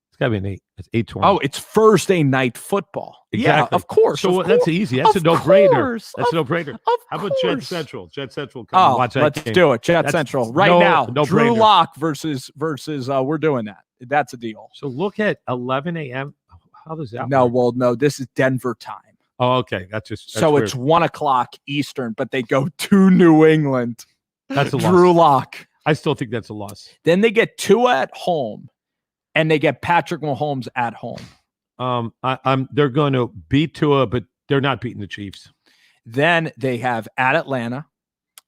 S2: It's got to be an 8. It's 8:20.
S1: Oh, it's Thursday night football.
S2: Exactly.
S1: Yeah, of course.
S2: So that's easy. That's a no-brainer. That's a no-brainer. How about Jet Central? Jet Central. Come watch that
S1: let's
S2: game.
S1: do it. Jet Central right now. Drew Lock versus. We're doing that. That's a deal.
S2: So look at 11 a.m. How does that
S1: work?
S2: Well,
S1: no. This is Denver time.
S2: Oh, okay. That's
S1: weird. It's 1:00 Eastern, but they go to New England.
S2: That's a loss.
S1: Drew Lock.
S2: I still think that's a loss.
S1: Then they get Tua at home, and they get Patrick Mahomes at home.
S2: They're going to beat Tua, but they're not beating the Chiefs.
S1: Then they have at Atlanta,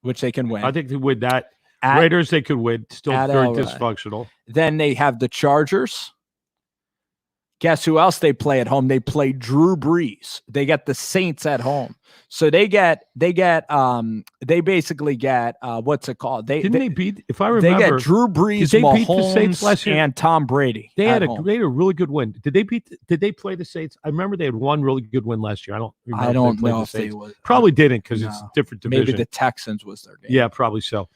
S1: which they can win.
S2: I think they win that. Raiders, they could win. Still very dysfunctional.
S1: Then they have the Chargers. Guess who else they play at home? They play Drew Brees. They get the Saints at home. So they basically get what's it called? They
S2: beat, if I remember,
S1: they get Drew Brees,
S2: beat the Saints last year?
S1: And Tom Brady.
S2: They had a really good win. Did they play the Saints? I remember they had one really good win last year. I don't know if they would. Probably didn't, because it's a different division.
S1: Maybe the Texans was their game.
S2: Yeah, probably so.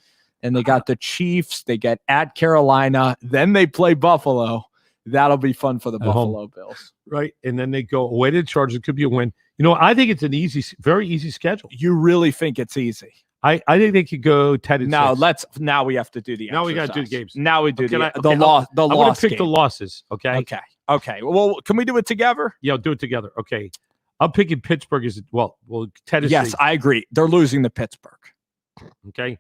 S1: And they got the Chiefs. They get at Carolina. Then they play Buffalo. That'll be fun for the Buffalo Bills.
S2: Right. And then they go away to the Chargers. It could be a win. I think it's an very easy schedule.
S1: You really think it's easy?
S2: I think they could go 10-6.
S1: Now we have to do the.
S2: Now we got to do the games.
S1: Now we do the loss.
S2: I'm going to pick the losses. Okay.
S1: Okay. Well, can we do it together?
S2: Yeah, do it together. Okay. I'm picking Pittsburgh as well. Tennessee.
S1: Yes, I agree. They're losing to Pittsburgh.
S2: Okay.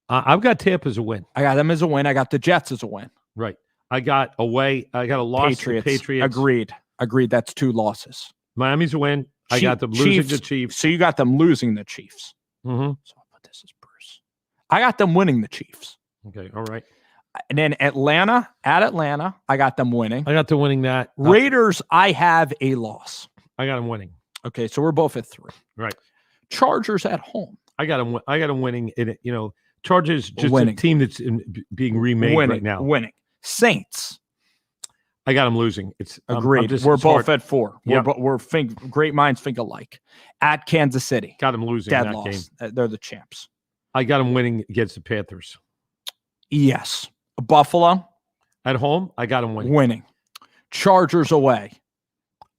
S2: I've got Tampa as a win.
S1: I got them as a win. I got the Jets as a win.
S2: Right. I got a loss to the Patriots.
S1: Agreed. That's 2 losses.
S2: Miami's a win. I got them losing the Chiefs.
S1: So you got them losing the Chiefs.
S2: Mm-hmm.
S1: So I'll put this as Bruce. I got them winning the Chiefs.
S2: Okay. All right.
S1: And then Atlanta, I got them winning.
S2: I got them winning that.
S1: Raiders, I have a loss.
S2: I got them winning.
S1: Okay, so we're both at 3.
S2: Right.
S1: Chargers at home.
S2: I got them winning. Chargers just
S1: winning.
S2: A team that's being remade right now.
S1: Winning. Saints.
S2: I got them losing. It's
S1: agreed. We're both at 4. We're great minds think alike. At Kansas City.
S2: Got them losing
S1: Dead
S2: that
S1: loss.
S2: game.
S1: They're the champs.
S2: I got them winning against the Panthers.
S1: Yes. Buffalo.
S2: At home, I got them winning.
S1: Winning. Chargers away.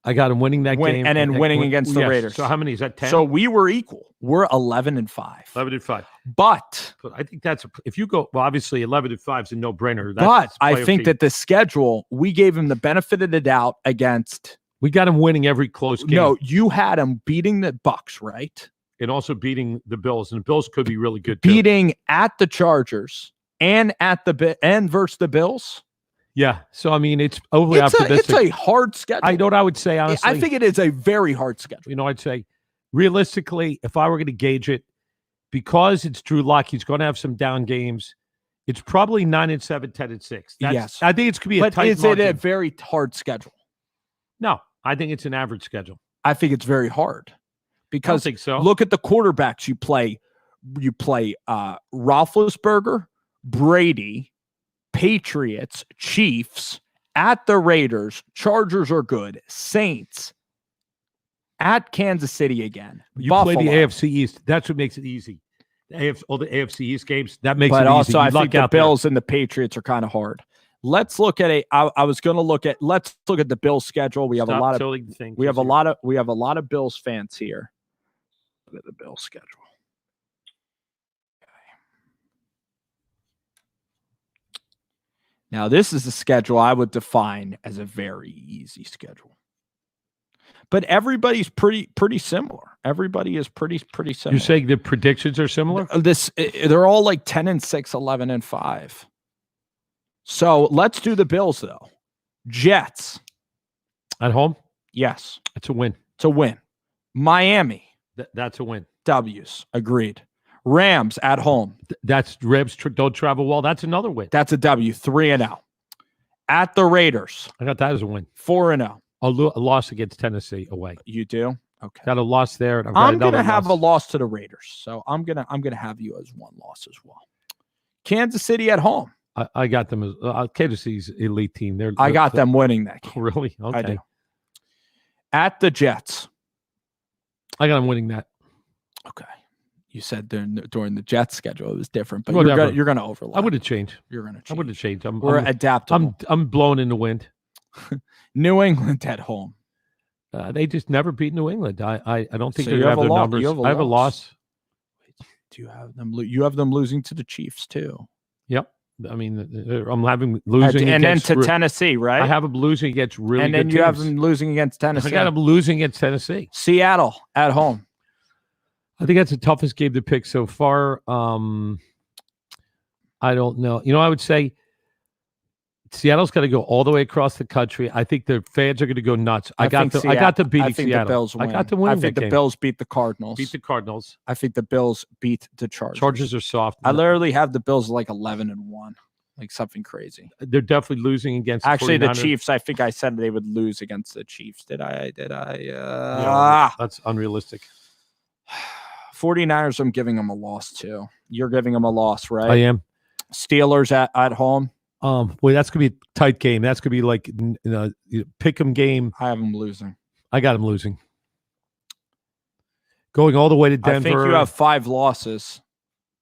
S2: I got them winning that game.
S1: And then winning against the Raiders.
S2: So how many is that? 10?
S1: So we were equal. We're 11-5.
S2: 11-5.
S1: But
S2: I think if you go, obviously 11-5 is a no-brainer.
S1: But I think that the schedule, we gave them the benefit of the doubt against.
S2: We got them winning every close game.
S1: No, you had them beating the Bucs, right?
S2: And also beating the Bills. And the Bills could be really good too.
S1: Beating at the Chargers and versus the Bills.
S2: Yeah. So, I mean, it's overly optimistic.
S1: It's a hard schedule.
S2: I know what I would say, honestly.
S1: I think it is a very hard schedule.
S2: I'd say, realistically, if I were going to gauge it, because it's Drew Lock, he's going to have some down games. It's probably 9-7, 10-6.
S1: Yes.
S2: I think it's going to be a tight margin.
S1: Is it a very hard schedule?
S2: No. I think it's an average schedule.
S1: I think it's very hard. Because
S2: I don't think so.
S1: Look at the quarterbacks you play. You play Roethlisberger, Brady, Patriots, Chiefs, at the Raiders. Chargers are good. Saints, at Kansas City again.
S2: You
S1: Buffalo.
S2: play the AFC East. That's what makes it easy. All the AFC East games, that makes it easy.
S1: But also, I think the Bills
S2: there.
S1: and the Patriots are kind of hard. Let's look at let's look at the Bills schedule. We have a lot of Bills fans here. Look at the Bills schedule. Now, this is a schedule I would define as a very easy schedule. But everybody's pretty similar. Everybody is pretty similar.
S2: You're saying the predictions are similar?
S1: They're all like 10-6, 11-5. So let's do the Bills, though. Jets.
S2: At home?
S1: Yes.
S2: It's a win.
S1: It's a win. Miami.
S2: That's a win.
S1: W's. Agreed. Rams at home.
S2: That's Rams don't travel well. That's another win.
S1: That's a W. 3-0. At the Raiders.
S2: I got that as a win.
S1: 4-0.
S2: A loss against Tennessee away.
S1: You do? Okay.
S2: Got a loss there. And
S1: I'm going to have a loss to the Raiders. So I'm going to have you as one loss as well. Kansas City at home.
S2: I got them as Kansas City's elite team.
S1: I got them winning that game.
S2: Really? Okay.
S1: I do. At the Jets.
S2: I got them winning that.
S1: Okay. You said during the Jets schedule it was different, but you're going to overlap.
S2: I would have changed.
S1: You're going to change.
S2: I would have changed.
S1: We're adaptable.
S2: I'm blown in the wind.
S1: New England at home.
S2: They just never beat New England. I don't think
S1: so
S2: they have their numbers. I have a loss.
S1: Do you have them? You have them losing to the Chiefs too.
S2: Yep. I mean, I'm having losing
S1: and then to Tennessee, right?
S2: I have them losing against really
S1: and then
S2: good
S1: you
S2: teams.
S1: have them losing against Tennessee.
S2: I got them losing against Tennessee.
S1: Seattle at home.
S2: I think that's the toughest game to pick so far. I don't know. I would say Seattle's got to go all the way across the country. I think the fans are going to go nuts. I got them beating Seattle.
S1: The Bills win.
S2: I got them winning.
S1: I think the Bills beat the Cardinals. I think the Bills beat the Chargers.
S2: Chargers are soft.
S1: I literally have the Bills like 11-1, like something crazy.
S2: They're definitely losing against.
S1: Actually, the
S2: 49ers.
S1: Chiefs. I think I said they would lose against the Chiefs. Did I?
S2: No, that's unrealistic.
S1: 49ers. I'm giving them a loss too. You're giving them a loss, right?
S2: I am.
S1: Steelers at home.
S2: Well, that's gonna be a tight game. That's gonna be like pick 'em game.
S1: I have them losing.
S2: I got them losing. Going all the way to Denver.
S1: I think you have 5 losses.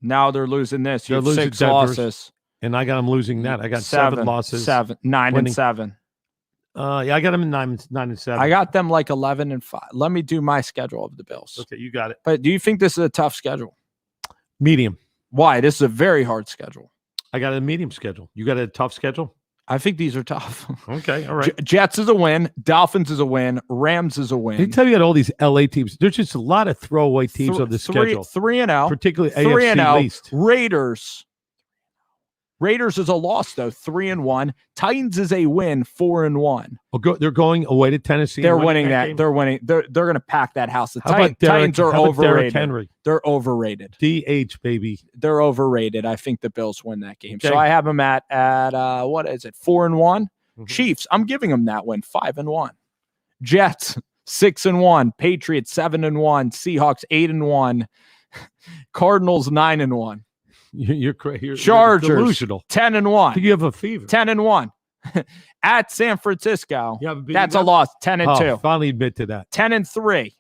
S1: Now they're losing this. You have 6 losses.
S2: And I got them losing that. I got 7 losses.
S1: 9-7.
S2: Yeah, I got them in 9-7.
S1: I got them like 11-5. Let me do my schedule of the Bills.
S2: Okay, you got it.
S1: But do you think this is a tough schedule?
S2: Medium.
S1: Why? This is a very hard schedule.
S2: I got a medium schedule. You got a tough schedule?
S1: I think these are tough.
S2: Okay, all right.
S1: Jets is a win. Dolphins is a win. Rams is a win.
S2: They tell you got all these LA teams. There's just a lot of throwaway teams on the schedule.
S1: 3-0.
S2: Particularly
S1: 3-0.
S2: AFC least.
S1: Raiders is a loss, though, 3-1. Titans is a win, 4-1.
S2: They're going away to Tennessee.
S1: They're winning that. Game? They're winning. They're going to pack that house. The Titans are overrated.
S2: Henry?
S1: They're overrated.
S2: DH, baby.
S1: They're overrated. I think the Bills win that game.
S2: Okay.
S1: So I have them at what is it, 4-1? Mm-hmm. Chiefs, I'm giving them that win, 5-1. Jets, 6-1. Patriots, 7-1. Seahawks, 8-1. Cardinals, 9-1.
S2: You're crazy.
S1: Chargers,
S2: delusional.
S1: 10-1.
S2: You have a fever.
S1: 10-1. At San Francisco, that's a loss. 10-2.
S2: Finally admit to that.
S1: 10-3.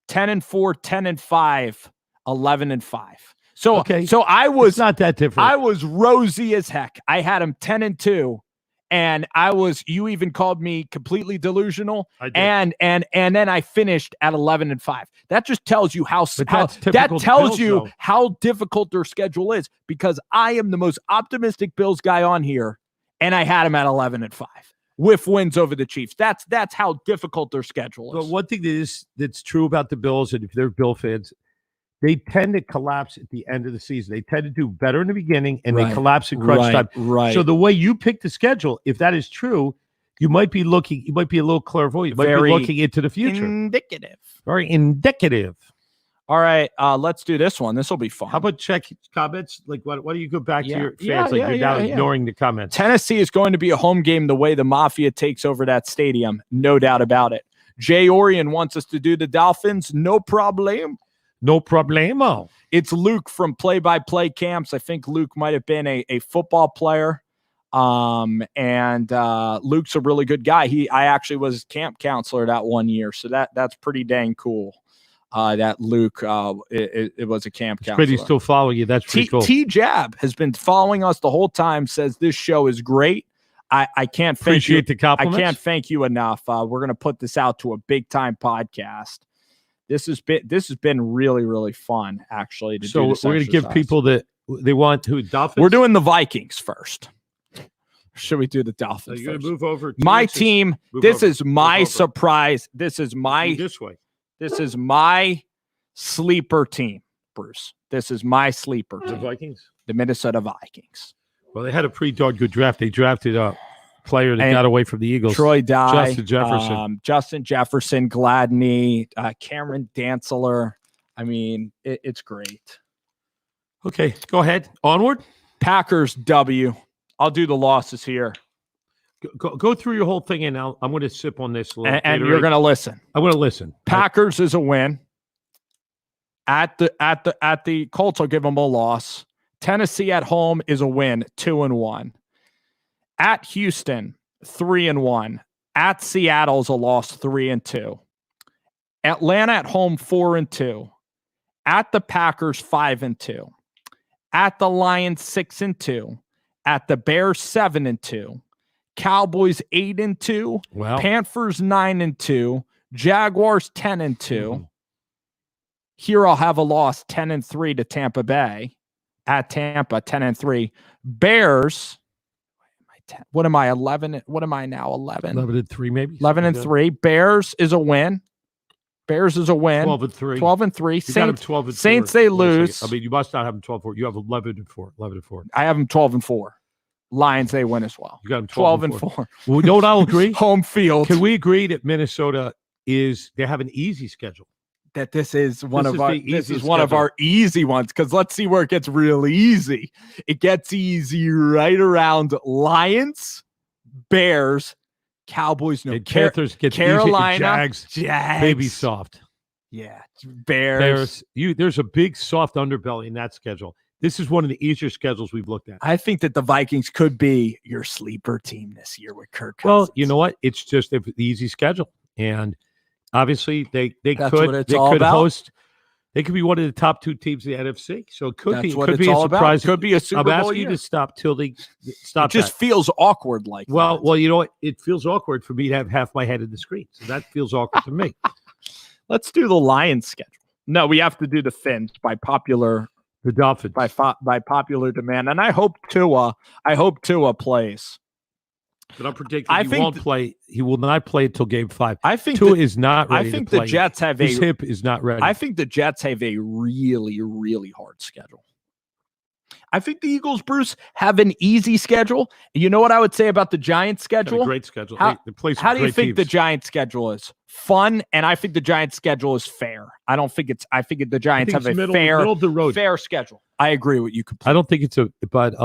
S1: 10-4. 10-5. 11-5. So
S2: okay.
S1: So I was
S2: it's not that different.
S1: I was rosy as heck. I had him 10-2. And you even called me completely delusional.
S2: I did.
S1: And then I finished at 11-5. That just tells you how difficult their schedule is, because I am the most optimistic Bills guy on here, and I had them at 11-5 with wins over the Chiefs. That's how difficult their schedule is.
S2: But one thing that's true about the Bills, and if they're Bill fans, they tend to collapse at the end of the season. They tend to do better in the beginning, and they collapse in crunch time.
S1: Right.
S2: So the way you pick the schedule, if that is true, you might be a little clairvoyant. You might be looking into the future. Very indicative.
S1: All right, let's do this one. This will be fun.
S2: How about check comments? Like, why do you go back to your fans? You're now ignoring the comments.
S1: Tennessee is going to be a home game the way the Mafia takes over that stadium. No doubt about it. Jay Orion wants us to do the Dolphins. No problem.
S2: No problemo.
S1: It's Luke from Play-by-Play Camps. I think Luke might have been a football player. And Luke's a really good guy. I actually was camp counselor that one year. So that's pretty dang cool. That Luke, it was a camp counselor.
S2: But he's still following you. That's pretty cool.
S1: T-Jab has been following us the whole time, says this show is great. I can't
S2: appreciate the compliments.
S1: I can't thank you enough. We're going to put this out to a big time podcast. This has been really, really fun, actually.
S2: So we're going to give people that they want Dolphins.
S1: We're doing the Vikings first. Should we do the Dolphins?
S2: So you're going to move over.
S1: My team. This is my surprise. This is my
S2: this way.
S1: This is my sleeper team, Bruce. This is my sleeper team.
S2: The Vikings,
S1: the Minnesota Vikings.
S2: Well, they had a pretty darn good draft. They drafted a player that got away from the Eagles.
S1: Troy Dye,
S2: Justin
S1: Jefferson, Gladney, Cameron Dantzler. I mean, it's great.
S2: Okay, go ahead. Onward.
S1: Packers W. I'll do the losses here.
S2: Go through your whole thing, and I'm going to sip on this a little.
S1: And you're going to listen.
S2: I'm going to listen.
S1: Packers is a win. At the Colts, I'll give them a loss. Tennessee at home is a win, 2-1. At Houston, 3-1. At Seattle is a loss, 3-2. Atlanta at home, 4-2. At the Packers, 5-2. At the Lions, 6-2. At the Bears, 7-2. Cowboys, 8-2.
S2: Wow.
S1: Panthers, 9-2. Jaguars, 10-2. Mm-hmm. Here I'll have a loss, 10-3 to Tampa Bay. At Tampa, 10-3. Bears. What am I? 11. What am I now? 11.
S2: 11-3, maybe.
S1: 11-3. Bears is a win.
S2: 12-3.
S1: 12-3.
S2: 12-4.
S1: Saints they lose.
S2: I mean, you must not have them 12-4. You have 11-4. 11-4.
S1: I have them 12-4. Lions they win as well.
S2: You got them
S1: 12-4.
S2: Well, don't all agree?
S1: Home field.
S2: Can we agree that Minnesota they have an easy schedule?
S1: That this is one of our easy ones, because let's see where it gets real easy. It gets easy right around Lions, Bears, Cowboys,
S2: Panthers get
S1: Carolina,
S2: Jags, baby soft.
S1: Yeah, Bears.
S2: There's a big soft underbelly in that schedule. This is one of the easier schedules we've looked at.
S1: I think that the Vikings could be your sleeper team this year with Kirk Cousins.
S2: Well, you know what? It's just an easy schedule, and obviously they could host They could be one of the top 2 teams in the NFC. So it could
S1: That's
S2: be. It
S1: what
S2: could
S1: it's
S2: be a
S1: all about.
S2: surprise.
S1: It could be a Super
S2: I'm
S1: Bowl
S2: asking
S1: year.
S2: you to stop till they stop.
S1: It just
S2: that.
S1: feels awkward like that.
S2: Well, you know what? It feels awkward for me to have half my head in the screen. So that feels awkward to me.
S1: Let's do the Lions schedule. No, we have to do the Fins by popular.
S2: The Dolphins
S1: by popular demand, and I hope Tua plays.
S2: But I'm predicting he won't play. He will not play until Game 5.
S1: I think
S2: Tua is not ready.
S1: I think
S2: to play.
S1: the Jets have
S2: his hip is not ready.
S1: I think the Jets have a really, really hard schedule. I think the Eagles, Bruce, have an easy schedule. You know what I would say about the Giants' schedule?
S2: A great schedule.
S1: How do you think
S2: teams.
S1: the Giants' schedule is? Fun, and I think the Giants' schedule is fair. I don't think it's. I think the Giants have a middle of the road, fair schedule. I agree with you completely.
S2: I don't think it's but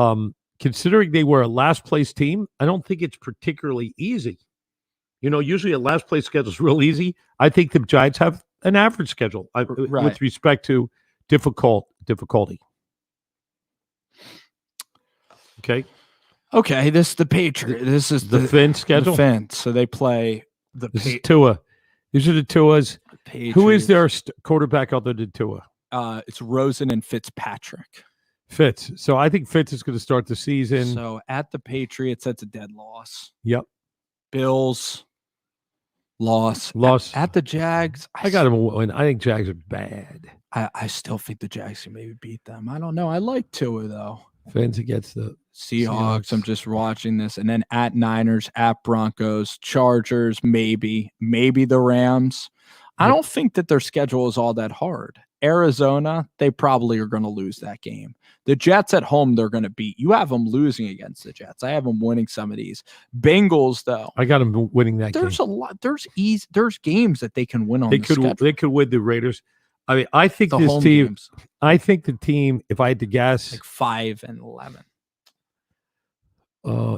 S2: considering they were a last place team, I don't think it's particularly easy. You know, usually a last place schedule is real easy. I think the Giants have an average schedule with respect to difficulty. Okay.
S1: This is the Patriots. This is
S2: the Fin schedule.
S1: The Fin. So they play
S2: this is Tua. These are the Tuas. Who is their quarterback other than Tua?
S1: It's Rosen and Fitzpatrick.
S2: Fitz. So I think Fitz is going to start the season.
S1: So at the Patriots, that's a dead loss.
S2: Yep.
S1: Bills, loss. At the Jags.
S2: I got them a win. I think Jags are bad.
S1: I still think the Jags can maybe beat them. I don't know. I like Tua, though.
S2: Fans against the
S1: Seahawks. I'm just watching this. And then at Niners, at Broncos, Chargers, maybe the Rams. I don't think that their schedule is all that hard. Arizona, they probably are going to lose that game. The Jets at home, they're going to beat. You have them losing against the Jets. I have them winning some of these. Bengals, though.
S2: I got them winning that game.
S1: There's a lot. There's games that they can win on
S2: They could win the Raiders. I mean, I think this team. Games. I think the team, if I had to guess,
S1: like 5-11.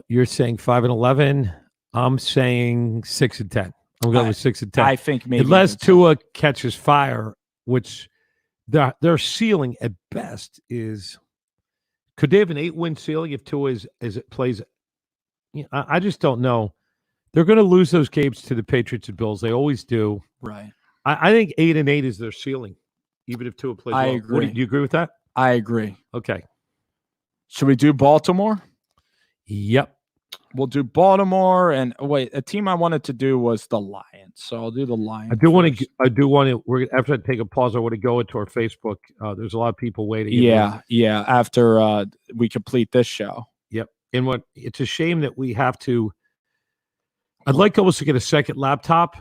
S2: You're saying 5-11. I'm saying 6-10. I'm going with 6-10.
S1: I think maybe
S2: unless Tua catches fire, which their ceiling at best is. Could they have an 8-win ceiling if Tua plays? You know, I just don't know. They're going to lose those games to the Patriots and Bills. They always do.
S1: Right.
S2: I think 8-8 is their ceiling, even if Tua plays.
S1: I
S2: well.
S1: agree.
S2: Do you agree with that?
S1: I agree.
S2: Okay.
S1: Should we do Baltimore?
S2: Yep.
S1: We'll do Baltimore, and a team I wanted to do was the Lions. So I'll do the Lions.
S2: I do want to. We're after I take a pause. I want to go into our Facebook. There's a lot of people waiting.
S1: Yeah. After we complete this show.
S2: Yep. And it's a shame that we have to. I'd like almost to get a second laptop.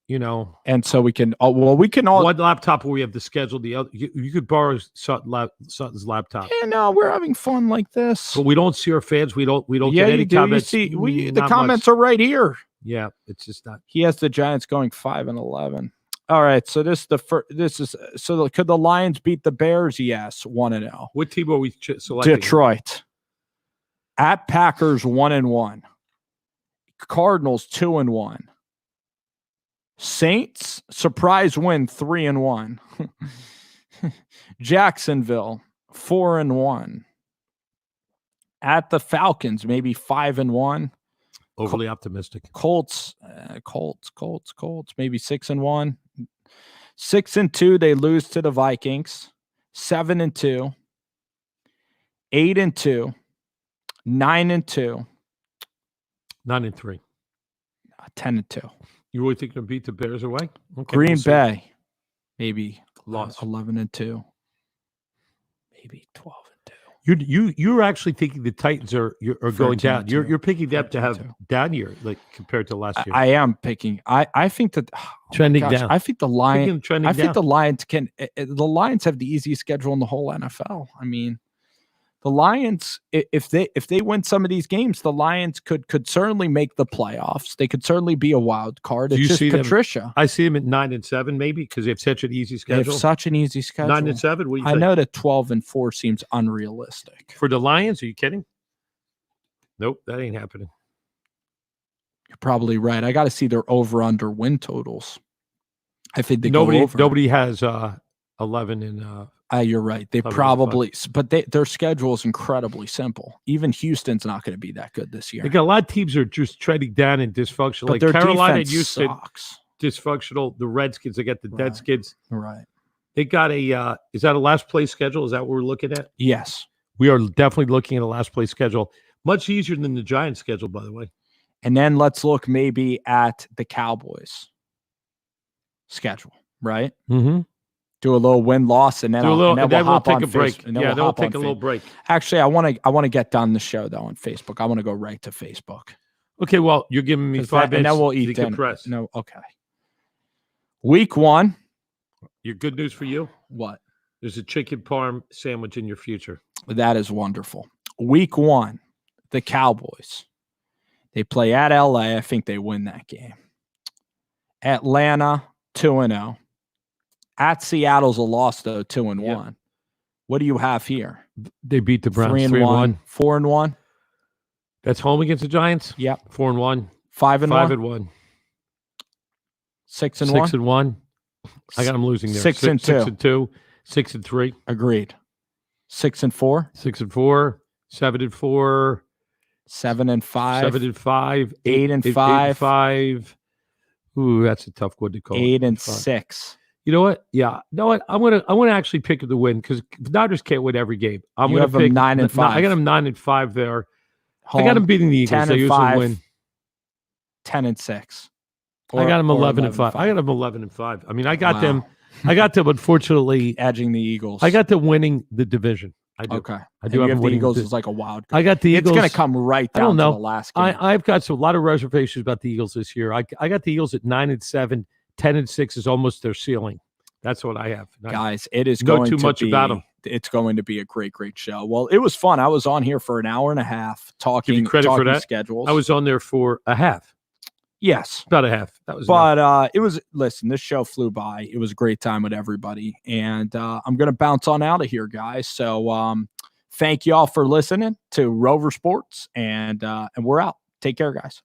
S2: You know,
S1: and so we can. We can all
S2: one laptop where we have the schedule. The other, you could borrow Sutton's laptop.
S1: Yeah, no, we're having fun like this.
S2: But we don't see our fans. We don't get any comments.
S1: You see, the comments are right here.
S2: Yeah, it's just not.
S1: He has the Giants going 5-11. All right, so this is the first. Could the Lions beat the Bears? Yes, 1-0.
S2: What team are we selecting?
S1: Detroit. At Packers 1-1. Cardinals 2-1. Saints surprise win 3-1. Jacksonville 4-1. At the Falcons maybe 5-1.
S2: Overly optimistic.
S1: Colts maybe 6-1. 6-2 they lose to the Vikings. 7-2. 8-2. 9-2.
S2: 9-3.
S1: 10-2.
S2: You really think they'll beat the Bears away? Okay,
S1: Green Bay, maybe
S2: lost
S1: 11-2, maybe 12-2.
S2: You're actually thinking the Titans are going down. You're picking them to have down year, like compared to last year.
S1: I am picking. I think that
S2: trending down.
S1: I think the Lions.
S2: I think
S1: the Lions can. The Lions have the easiest schedule in the whole NFL. I mean. The Lions, if they win some of these games, the Lions could certainly make the playoffs. They could certainly be a wild card. It's just Patricia.
S2: I see them at 9-7, maybe because they have such an easy schedule.
S1: They have such an easy schedule.
S2: 9-7. What do you think?
S1: I know that 12-4 seems unrealistic
S2: for the Lions. Are you kidding? Nope, that ain't happening.
S1: You're probably right. I got to see their over/under win totals. I think they
S2: nobody has 11 and.
S1: You're right. They probably, but their schedule is incredibly simple. Even Houston's not going to be that good this year.
S2: They got a lot of teams are just trending down and dysfunctional.
S1: But
S2: like Carolina and
S1: Houston
S2: dysfunctional. The Redskins, they got the Deadskins.
S1: Right.
S2: They got a is that a last place schedule? Is that what we're looking at?
S1: Yes.
S2: We are definitely looking at a last place schedule. Much easier than the Giants schedule, by the way.
S1: And then let's look maybe at the Cowboys schedule, right?
S2: Mm-hmm.
S1: Do a little win-loss, and then we'll
S2: take a break. Yeah, they'll take a little break.
S1: Actually, I want to get done the show though on Facebook. I want to go right to Facebook.
S2: Okay, well, you're giving me 5 minutes.
S1: And then we'll eat dinner.
S2: Compress.
S1: No, okay. Week 1.
S2: Your good news for you?
S1: What?
S2: There's a chicken parm sandwich in your future.
S1: That is wonderful. Week 1, the Cowboys. They play at LA. I think they win that game. Atlanta, 2-0. At Seattle's a loss, though, 2-1.
S2: Yeah.
S1: What do you have here?
S2: They beat the Browns
S1: 3-1. 4-1.
S2: That's home against the Giants?
S1: Yep.
S2: 4-1.
S1: 5-1.
S2: 5-1.
S1: 6-1.
S2: 6-1. I got them losing there.
S1: 6-2.
S2: 6-2. 6-3.
S1: Agreed. 6-4.
S2: 6-4. 7-4.
S1: 7-5.
S2: 7-5.
S1: 8-5.
S2: 8-5. Ooh, that's a tough one to call.
S1: 8-6.
S2: You know what? Yeah. You know what? I'm gonna actually pick the win because Dodgers can't win every game. I'm
S1: you
S2: gonna
S1: have them
S2: pick
S1: 9-5.
S2: I got them 9-5 there.
S1: Home,
S2: I got them beating the Eagles. They usually win.
S1: 10-6.
S2: I got them 11-5. I got them 11-5. I mean, I got them. I got them. Unfortunately,
S1: edging the Eagles.
S2: I got them winning the division. I do.
S1: Okay.
S2: I do have
S1: the Eagles as like a wild card.
S2: I got the Eagles.
S1: It's going to come right down to the last game.
S2: I've got a lot of reservations about the Eagles this year. I got the Eagles at 9-7. 10-6 is almost their ceiling. That's what I have.
S1: Guys, it is going
S2: too
S1: to
S2: much
S1: be,
S2: about them.
S1: It's going to be a great, great show. Well, it was fun. I was on here for an hour and a half talking,
S2: Give you credit for that.
S1: Schedules.
S2: I was on there for a half.
S1: Yes.
S2: About a half. That was
S1: But it was, listen, this show flew by. It was a great time with everybody. And I'm going to bounce on out of here, guys. So thank you all for listening to Rover Sports. And we're out. Take care, guys.